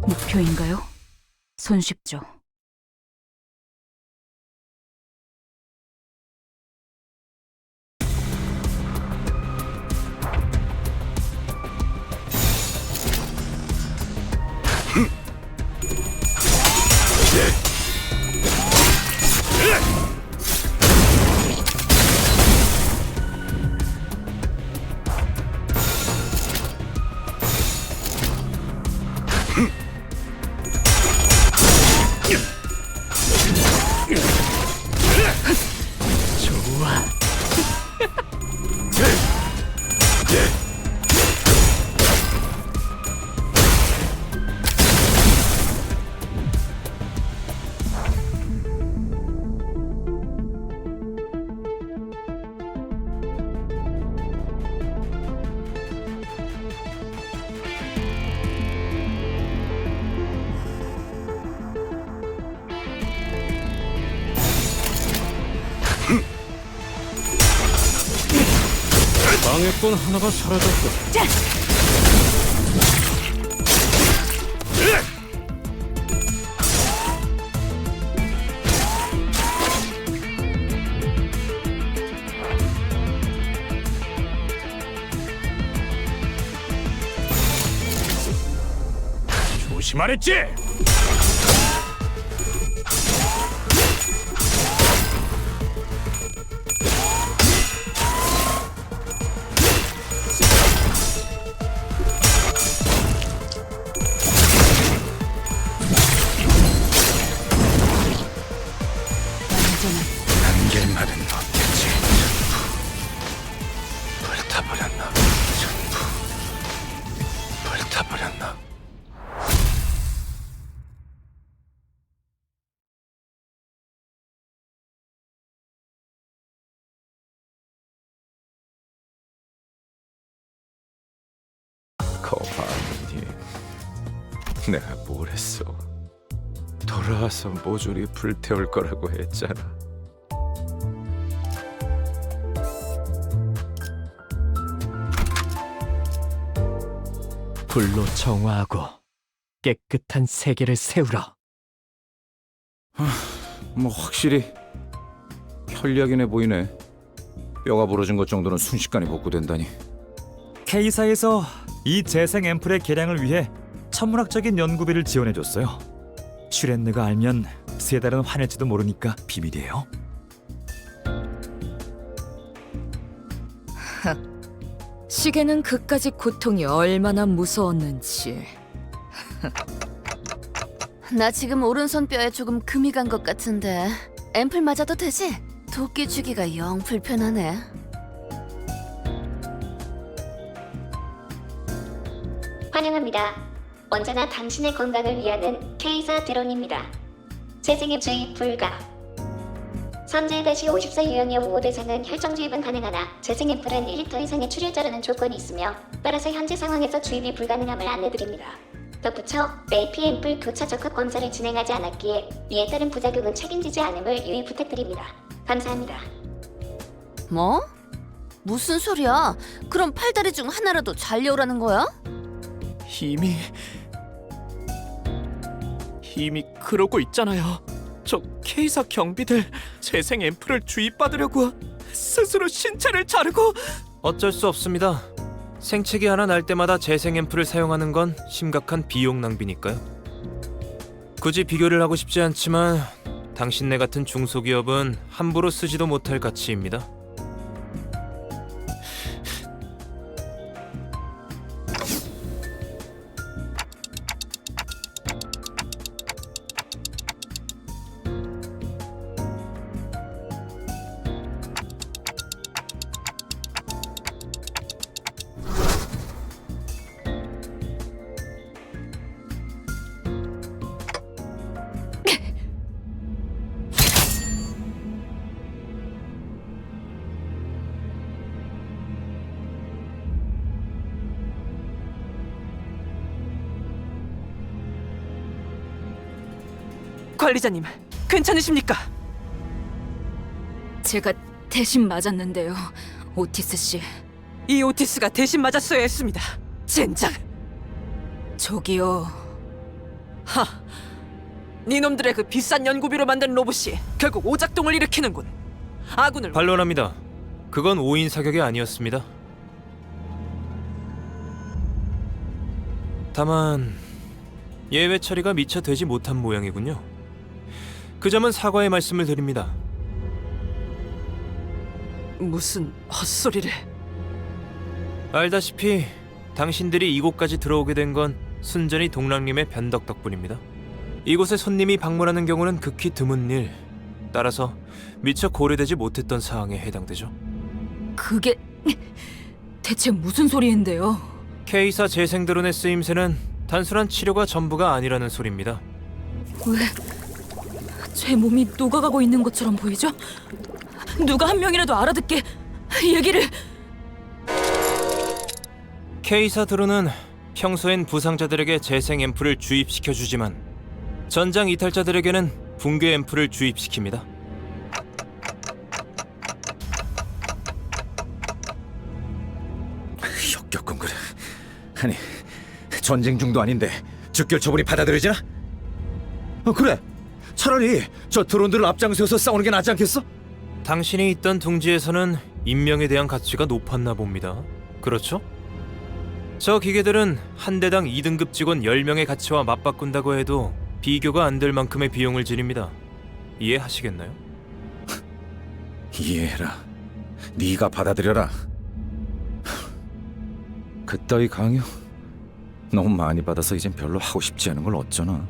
목표인가요? 손쉽죠. 좋아. 방해꾼 하나가 사라졌군. 조심하랬지. 안개만은 없겠지. 불타버렸나? 전부 불타버렸나? 거봐니, 내가 뭘 했어? 돌아와서 모조리 불태울 거라고 했잖아. 불로 정화하고 깨끗한 세계를 세우라. 뭐 확실히 편리하긴 해 보이네. 뼈가 부러진 것 정도는 순식간에 복구된다니. K사에서 이 재생 앰플의 개량을 위해 천문학적인 연구비를 지원해줬어요. 슈렌느가 알면 세달은 화낼지도 모르니까 비밀이에요. 시계는 그까지 고통이 얼마나 무서웠는지. 나 지금 오른손 뼈에 조금 금이 간 것 같은데 앰플 맞아도 되지? 도끼 주기가 영 불편하네. 환영합니다. 언제나 당신의 건강을 위하는 K사 드론입니다. 재생앱 주입 불가. 선제-54 유형 여부 대상은 혈정 주입은 가능하나 재생앰플은 1리터 이상의 출혈자라는 조건이 있으며 따라서 현재 상황에서 주입이 불가능함을 안내드립니다. 덧붙여 AP 앰플 교차 적합 검사를 진행하지 않았기에 이에 따른 부작용은 책임지지 않음을 유의 부탁드립니다. 감사합니다. 뭐? 무슨 소리야? 그럼 팔다리 중 하나라도 잘려오라는 거야? 이미 그러고 있잖아요. 저 K사 경비들 재생 앰플을 주입받으려고 스스로 신체를 자르고. 어쩔 수 없습니다. 생채기 하나 날 때마다 재생 앰플을 사용하는 건 심각한 비용 낭비니까요. 굳이 비교를 하고 싶지 않지만 당신네 같은 중소기업은 함부로 쓰지도 못할 가치입니다. 관리자님, 괜찮으십니까? 제가 대신 맞았는데요, 오티스 씨. 이 오티스가 대신 맞았어야 했습니다. 젠장. 저기요. 하, 니놈들의 그 비싼 연구비로 만든 로봇이 결국 오작동을 일으키는군. 아군을 반론합니다. 그건 오인 사격이 아니었습니다. 다만 예외 처리가 미처 되지 못한 모양이군요. 그 점은 사과의 말씀을 드립니다. 무슨 헛소리를. 알다시피 당신들이 이곳까지 들어오게 된 건 순전히 동랑님의 변덕 덕분입니다. 이곳에 손님이 방문하는 경우는 극히 드문 일, 따라서 미처 고려되지 못했던 사항에 해당되죠. 그게 대체 무슨 소리인데요? K사 재생드론의 쓰임새는 단순한 치료가 전부가 아니라는 소리입니다. 왜 제 몸이 녹아가고 있는 것처럼 보이죠? 누가 한 명이라도 알아듣게 얘기를. K사 드론은 평소엔 부상자들에게 재생 앰플을 주입시켜주지만 전장 이탈자들에게는 붕괴 앰플을 주입시킵니다. 역겹군 그래. 아니 전쟁 중도 아닌데 즉결 처분이 받아들여지나? 그래. 차라리 저 드론들을 앞장서서 싸우는 게 낫지 않겠어? 당신이 있던 둥지에서는 인명에 대한 가치가 높았나 봅니다. 그렇죠? 저 기계들은 한 대당 2등급 직원 10명의 가치와 맞바꾼다고 해도 비교가 안 될 만큼의 비용을 지닙니다. 이해하시겠나요? 이해해라. 네가 받아들여라. 그따위 강요? 너무 많이 받아서 이젠 별로 하고 싶지 않은 걸 어쩌나.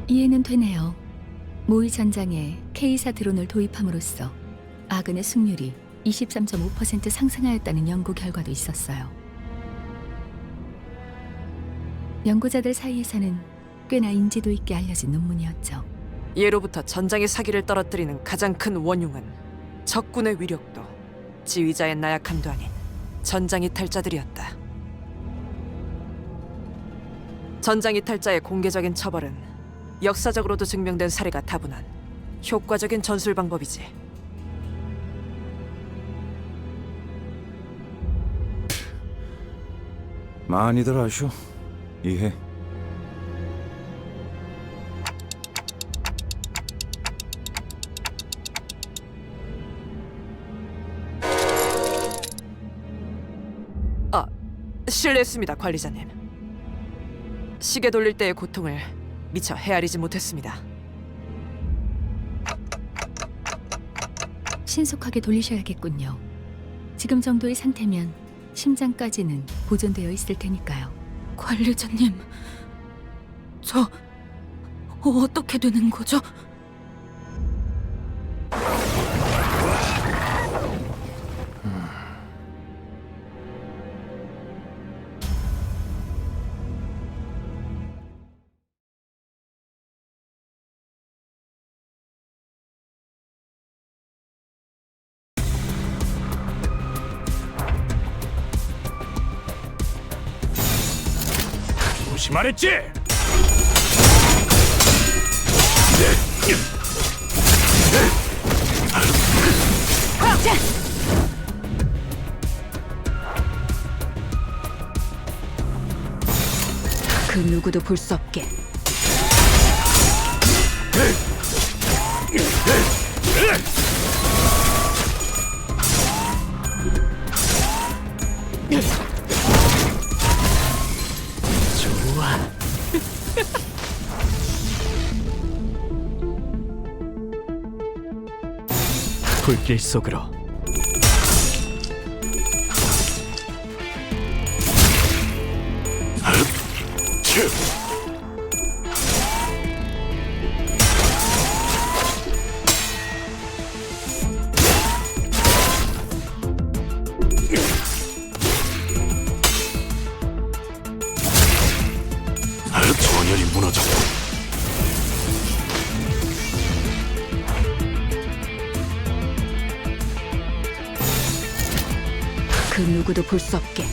이해는 되네요. 모의 전장에 K사 드론을 도입함으로써 아군의 승률이 23.5% 상승하였다는 연구 결과도 있었어요. 연구자들 사이에서는 꽤나 인지도 있게 알려진 논문이었죠. 예로부터 전장의 사기를 떨어뜨리는 가장 큰 원흉은 적군의 위력도 지휘자의 나약함도 아닌 전장 이탈자들이었다. 전장 이탈자의 공개적인 처벌은 역사적으로도 증명된 사례가 다분한 효과적인 전술 방법이지. 많이들 하쇼. 이해. 실례했습니다, 관리자님. 시계 돌릴 때의 고통을 미처 헤아리지 못했습니다. 신속하게 돌리셔야겠군요. 지금 정도의 상태면 심장까지는 보존되어 있을 테니까요. 관리자님, 저 어떻게 되는 거죠? 조심하랬지? 그 누구도 볼 수 없게. 불길 속으로. 전열이 무너졌고 그 누구도 볼 수 없게.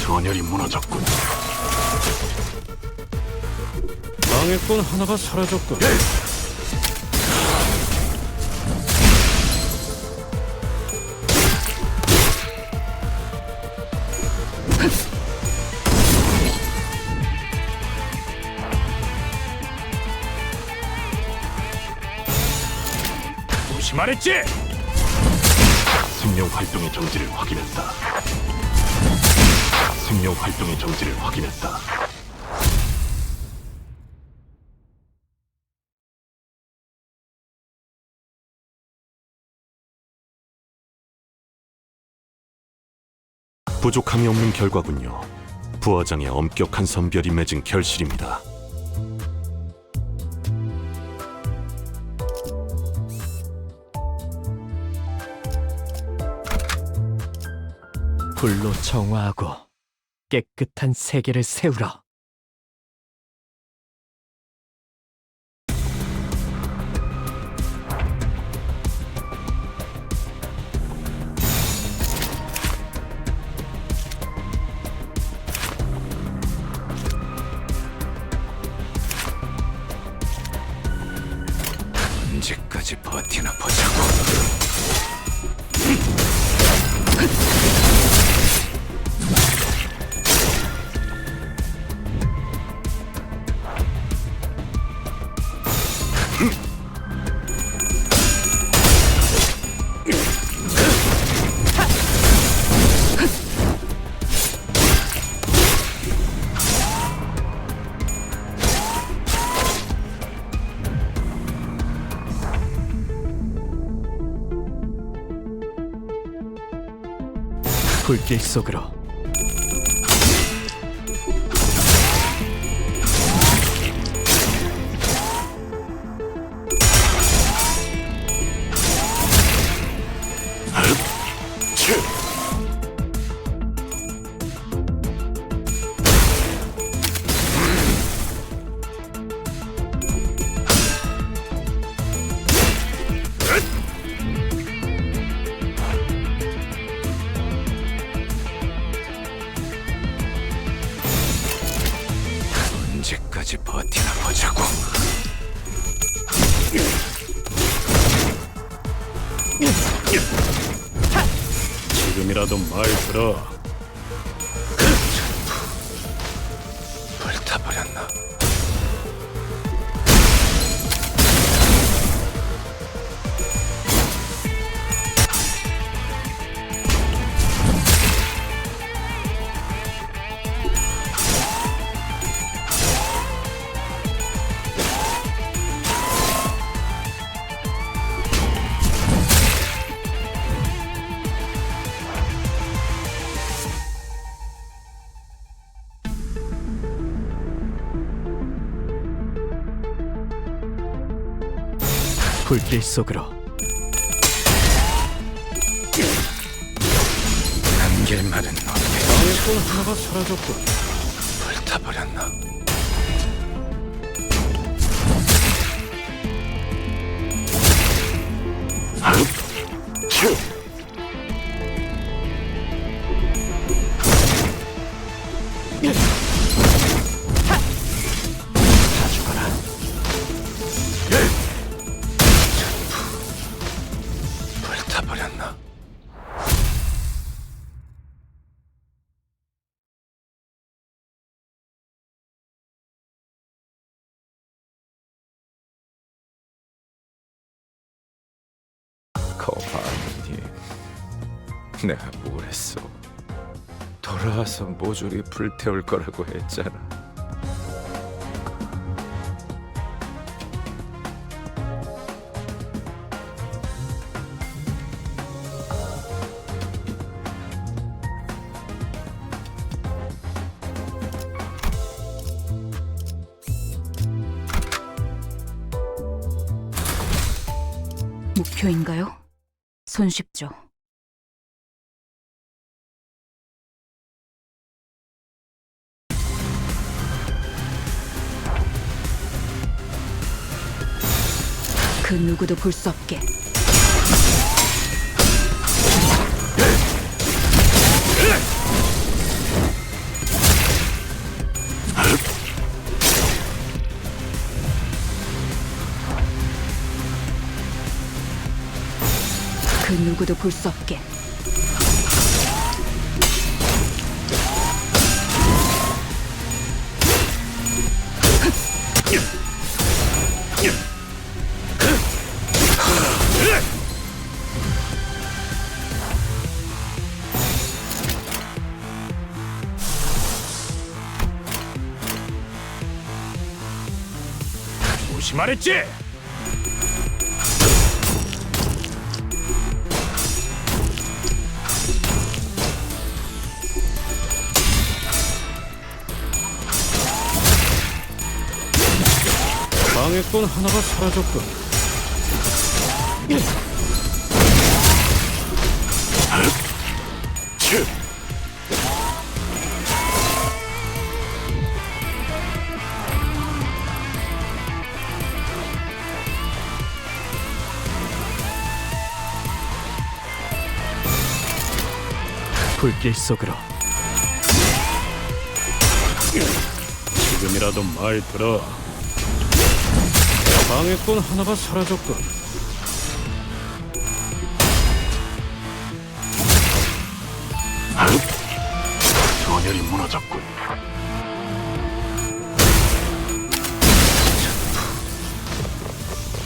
전열이 무너졌군. 방해꾼 하나가 사라졌군. 말했지? 생명 활동의 정지를 확인했다. 생명 활동의 정지를 확인했다. 부족함이 없는 결과군요. 부화장의 엄격한 선별이 맺은 결실입니다. 불로 정화하고 깨끗한 세계를 세우라. 언제까지 버티나 보자고. 불길 속으로. 언제까지 버티나 보자고. 지금이라도 말 들어. 불타버렸나? 불길 속으로. 남길 말은 없게. 방해꾼 하나가 사라졌군. 불타버렸나? 다 죽어라. 불타버렸나? 거봐니, 내가 뭘 했어? 돌아와서 모조리 불태울 거라고 했잖아. 목표인가요? 손쉽죠. 그 누구도 볼 수 없게. 그 누구도 볼 수 없게. 조심하랬지? 방해꾼 하나가 사라졌군. 불길 속으로. 지금이라도 말 들어. 방해꾼 하나가 사라졌군. 전열이 무너졌군.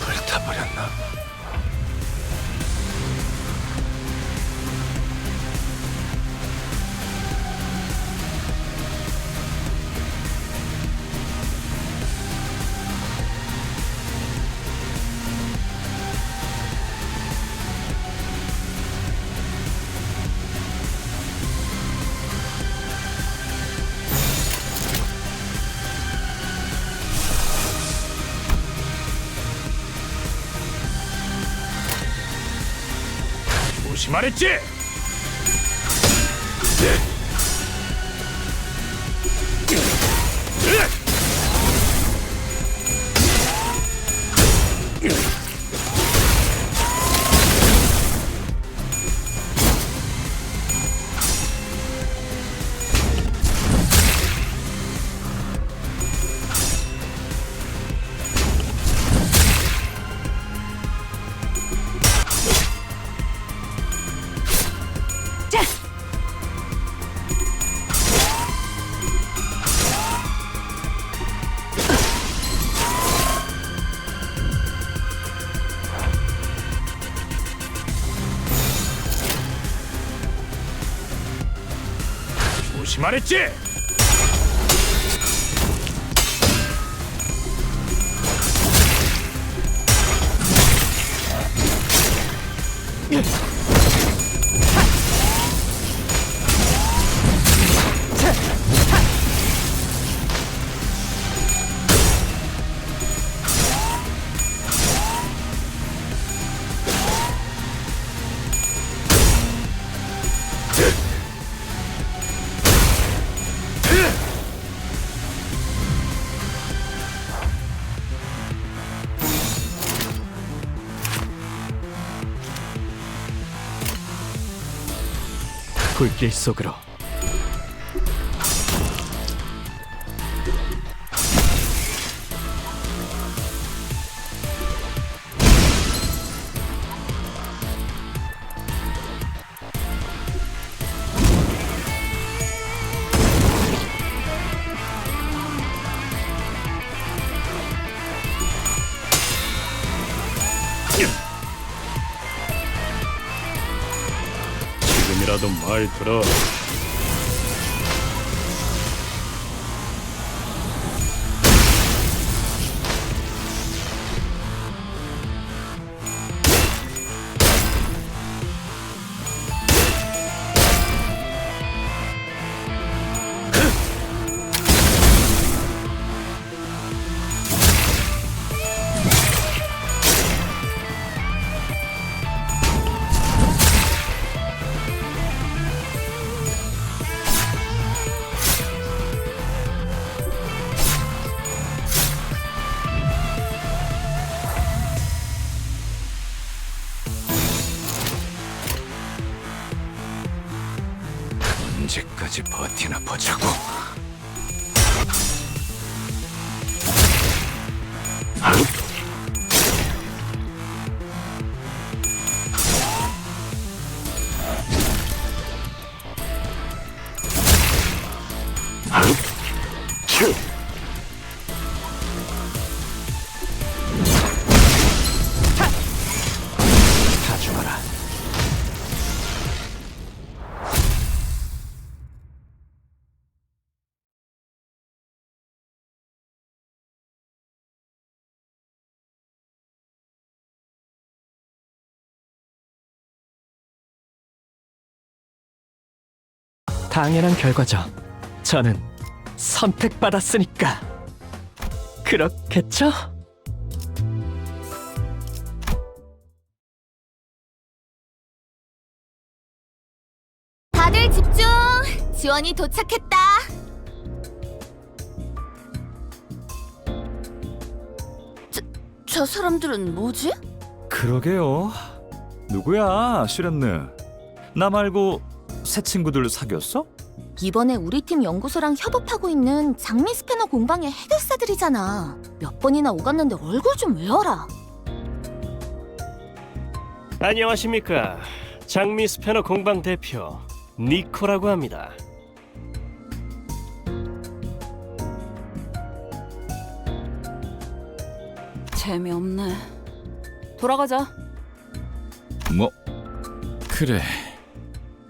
불타버렸나? 조심하랬지? 조심하랬지? 불길 속으로. 지금이라도 말 들어. 언제까지 버티나 보자고. 다 죽어라. 당연한 결과죠. 저는 선택받았으니까. 그렇겠죠? 다들 집중! 지원이 도착했다. 저 사람들은 뭐지? 그러게요. 누구야, 슈렌느? 나 말고 새 친구들 사귀었어? 이번에 우리 팀 연구소랑 협업하고 있는 장미 스패너 공방의 해결사들이잖아. 몇 번이나 오갔는데 얼굴 좀 외워라. 안녕하십니까. 장미 스패너 공방 대표 니코라고 합니다. 재미없네. 돌아가자. 뭐 그래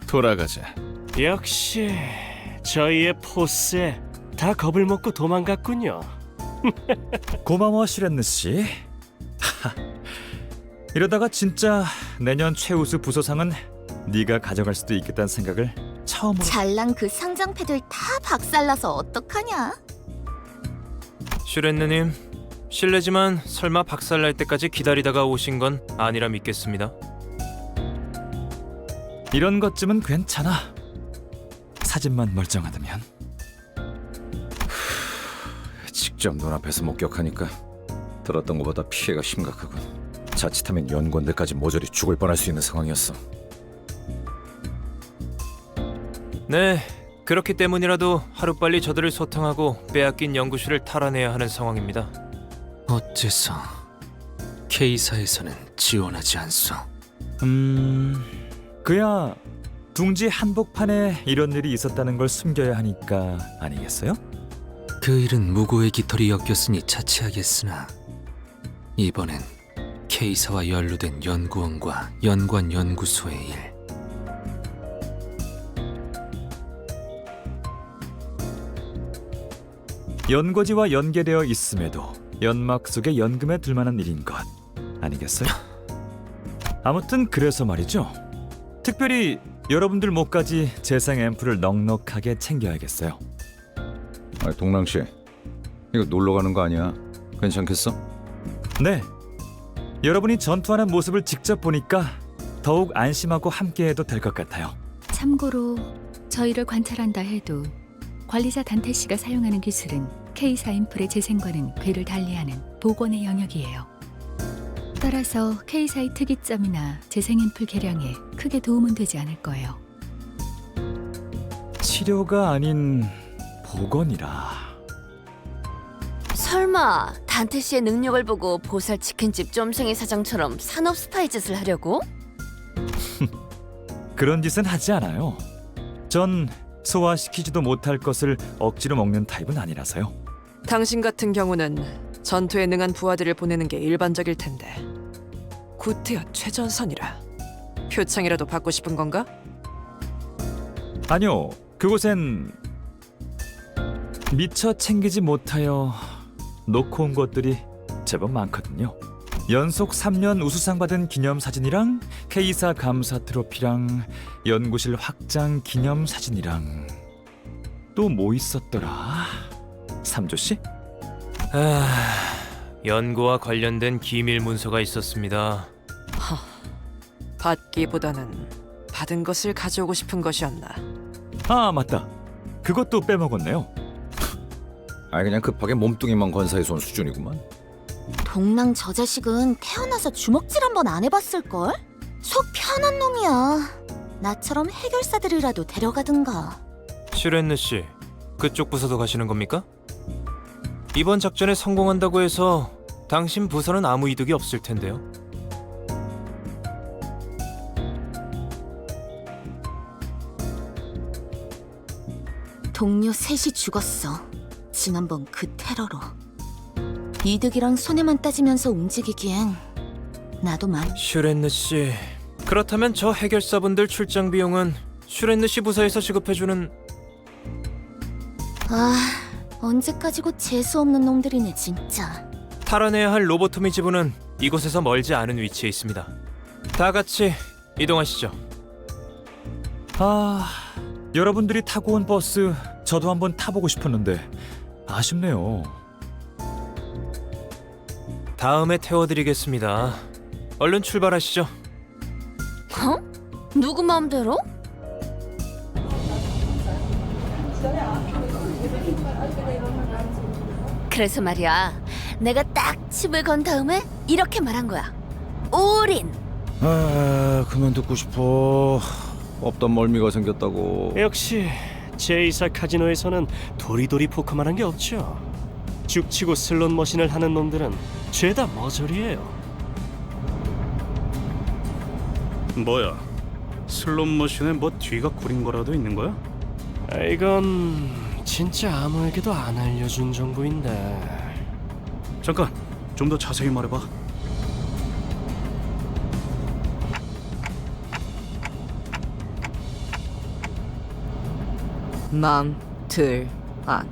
돌아가자. 역시 저희의 포스에 다 겁을 먹고 도망갔군요. 고마워, 슈렌느 씨. 이러다가 진짜 내년 최우수 부서상은 네가 가져갈 수도 있겠다는 생각을 처음으로. 잘난 그 상장패들 다 박살나서 어떡하냐? 슈렌느님, 실례지만 설마 박살날 때까지 기다리다가 오신 건 아니라 믿겠습니다. 이런 것쯤은 괜찮아. 사진만 멀쩡하다면. 직접 눈앞에서 목격하니까 들었던 것보다 피해가 심각하군. 자칫하면 연구원들까지 모조리 죽을 뻔할 수 있는 상황이었어. 네, 그렇기 때문이라도 하루빨리 저들을 소탕하고 빼앗긴 연구실을 탈환해야 하는 상황입니다. 어째서 K사에서는 지원하지 않소? 그야 둥지 한복판에 이런 일이 있었다는 걸 숨겨야 하니까 아니겠어요? 그 일은 무고의 깃털이 엮였으니 차치하겠으나 이번엔 K사와 연루된 연구원과 연관 연구소의 일. 연고지와 연계되어 있음에도 연막 속에 연금에 들만한 일인 것 아니겠어요? 아무튼 그래서 말이죠. 특별히 여러분들 몫까지 재생 앰플을 넉넉하게 챙겨야겠어요. 동랑 씨, 이거 놀러 가는 거 아니야? 괜찮겠어? 네. 여러분이 전투하는 모습을 직접 보니까 더욱 안심하고 함께해도 될 것 같아요. 참고로 저희를 관찰한다 해도 관리자 단테 씨가 사용하는 기술은 K사 앰플의 재생과는 궤를 달리하는 복원의 영역이에요. 따라서 K사의 특이점이나 재생 앰플 개량에 크게 도움은 되지 않을 거예요. 치료가 아닌 복원이라. 설마 단테 씨의 능력을 보고 보살 치킨집 쫌생이 사장처럼 산업 스파이 짓을 하려고? 그런 짓은 하지 않아요. 전 소화시키지도 못할 것을 억지로 먹는 타입은 아니라서요. 당신 같은 경우는 전투에 능한 부하들을 보내는 게 일반적일 텐데 구태여 최전선이라 표창이라도 받고 싶은 건가? 아니요, 그곳엔 미처 챙기지 못하여 놓고 온 것들이 제법 많거든요. 연속 3년 우수상 받은 기념사진이랑 K사 감사 트로피랑 연구실 확장 기념사진이랑 또 뭐 있었더라? 삼조씨? 연구와 관련된 기밀 문서가 있었습니다. 받기보다는 받은 것을 가져오고 싶은 것이었나? 아, 맞다. 그것도 빼먹었네요. 그냥 급하게 몸뚱이만 건사해서 온 수준이구만. 동랑 저 자식은 태어나서 주먹질 한 번 안 해봤을걸? 속 편한 놈이야. 나처럼 해결사들이라도 데려가든가. 슈렌느 씨, 그쪽 부서도 가시는 겁니까? 이번 작전에 성공한다고 해서 당신 부서는 아무 이득이 없을 텐데요. 동료 셋이 죽었어. 지난번 그 테러로. 이득이랑 손해만 따지면서 움직이기엔 나도 슈렌느 씨, 그렇다면 저 해결사분들 출장 비용은 슈렌느 씨 부서에서 지급해주는... 아, 언제까지고 재수없는 놈들이네 진짜. 탈환해야 할 로보토미 지부는 이곳에서 멀지 않은 위치에 있습니다. 다 같이 이동하시죠. 아, 여러분들이 타고 온 버스 저도 한번 타보고 싶었는데 아쉽네요. 다음에 태워드리겠습니다. 얼른 출발하시죠. 어? 누구 마음대로? 그래서 말이야, 내가 딱 칩을 건 다음에 이렇게 말한 거야. 올인! 아, 그만 듣고 싶어. 없던 멀미가 생겼다고. 역시 제2사 카지노에서는 도리도리 포커만한 게 없죠. 죽치고 슬롯 머신을 하는 놈들은 죄다 머저리예요. 뭐야? 슬롯 머신에 뭐 뒤가 구린 거라도 있는 거야? 이건 진짜 아무에게도 안 알려준 정보인데. 잠깐, 좀 더 자세히 말해봐. 망틀안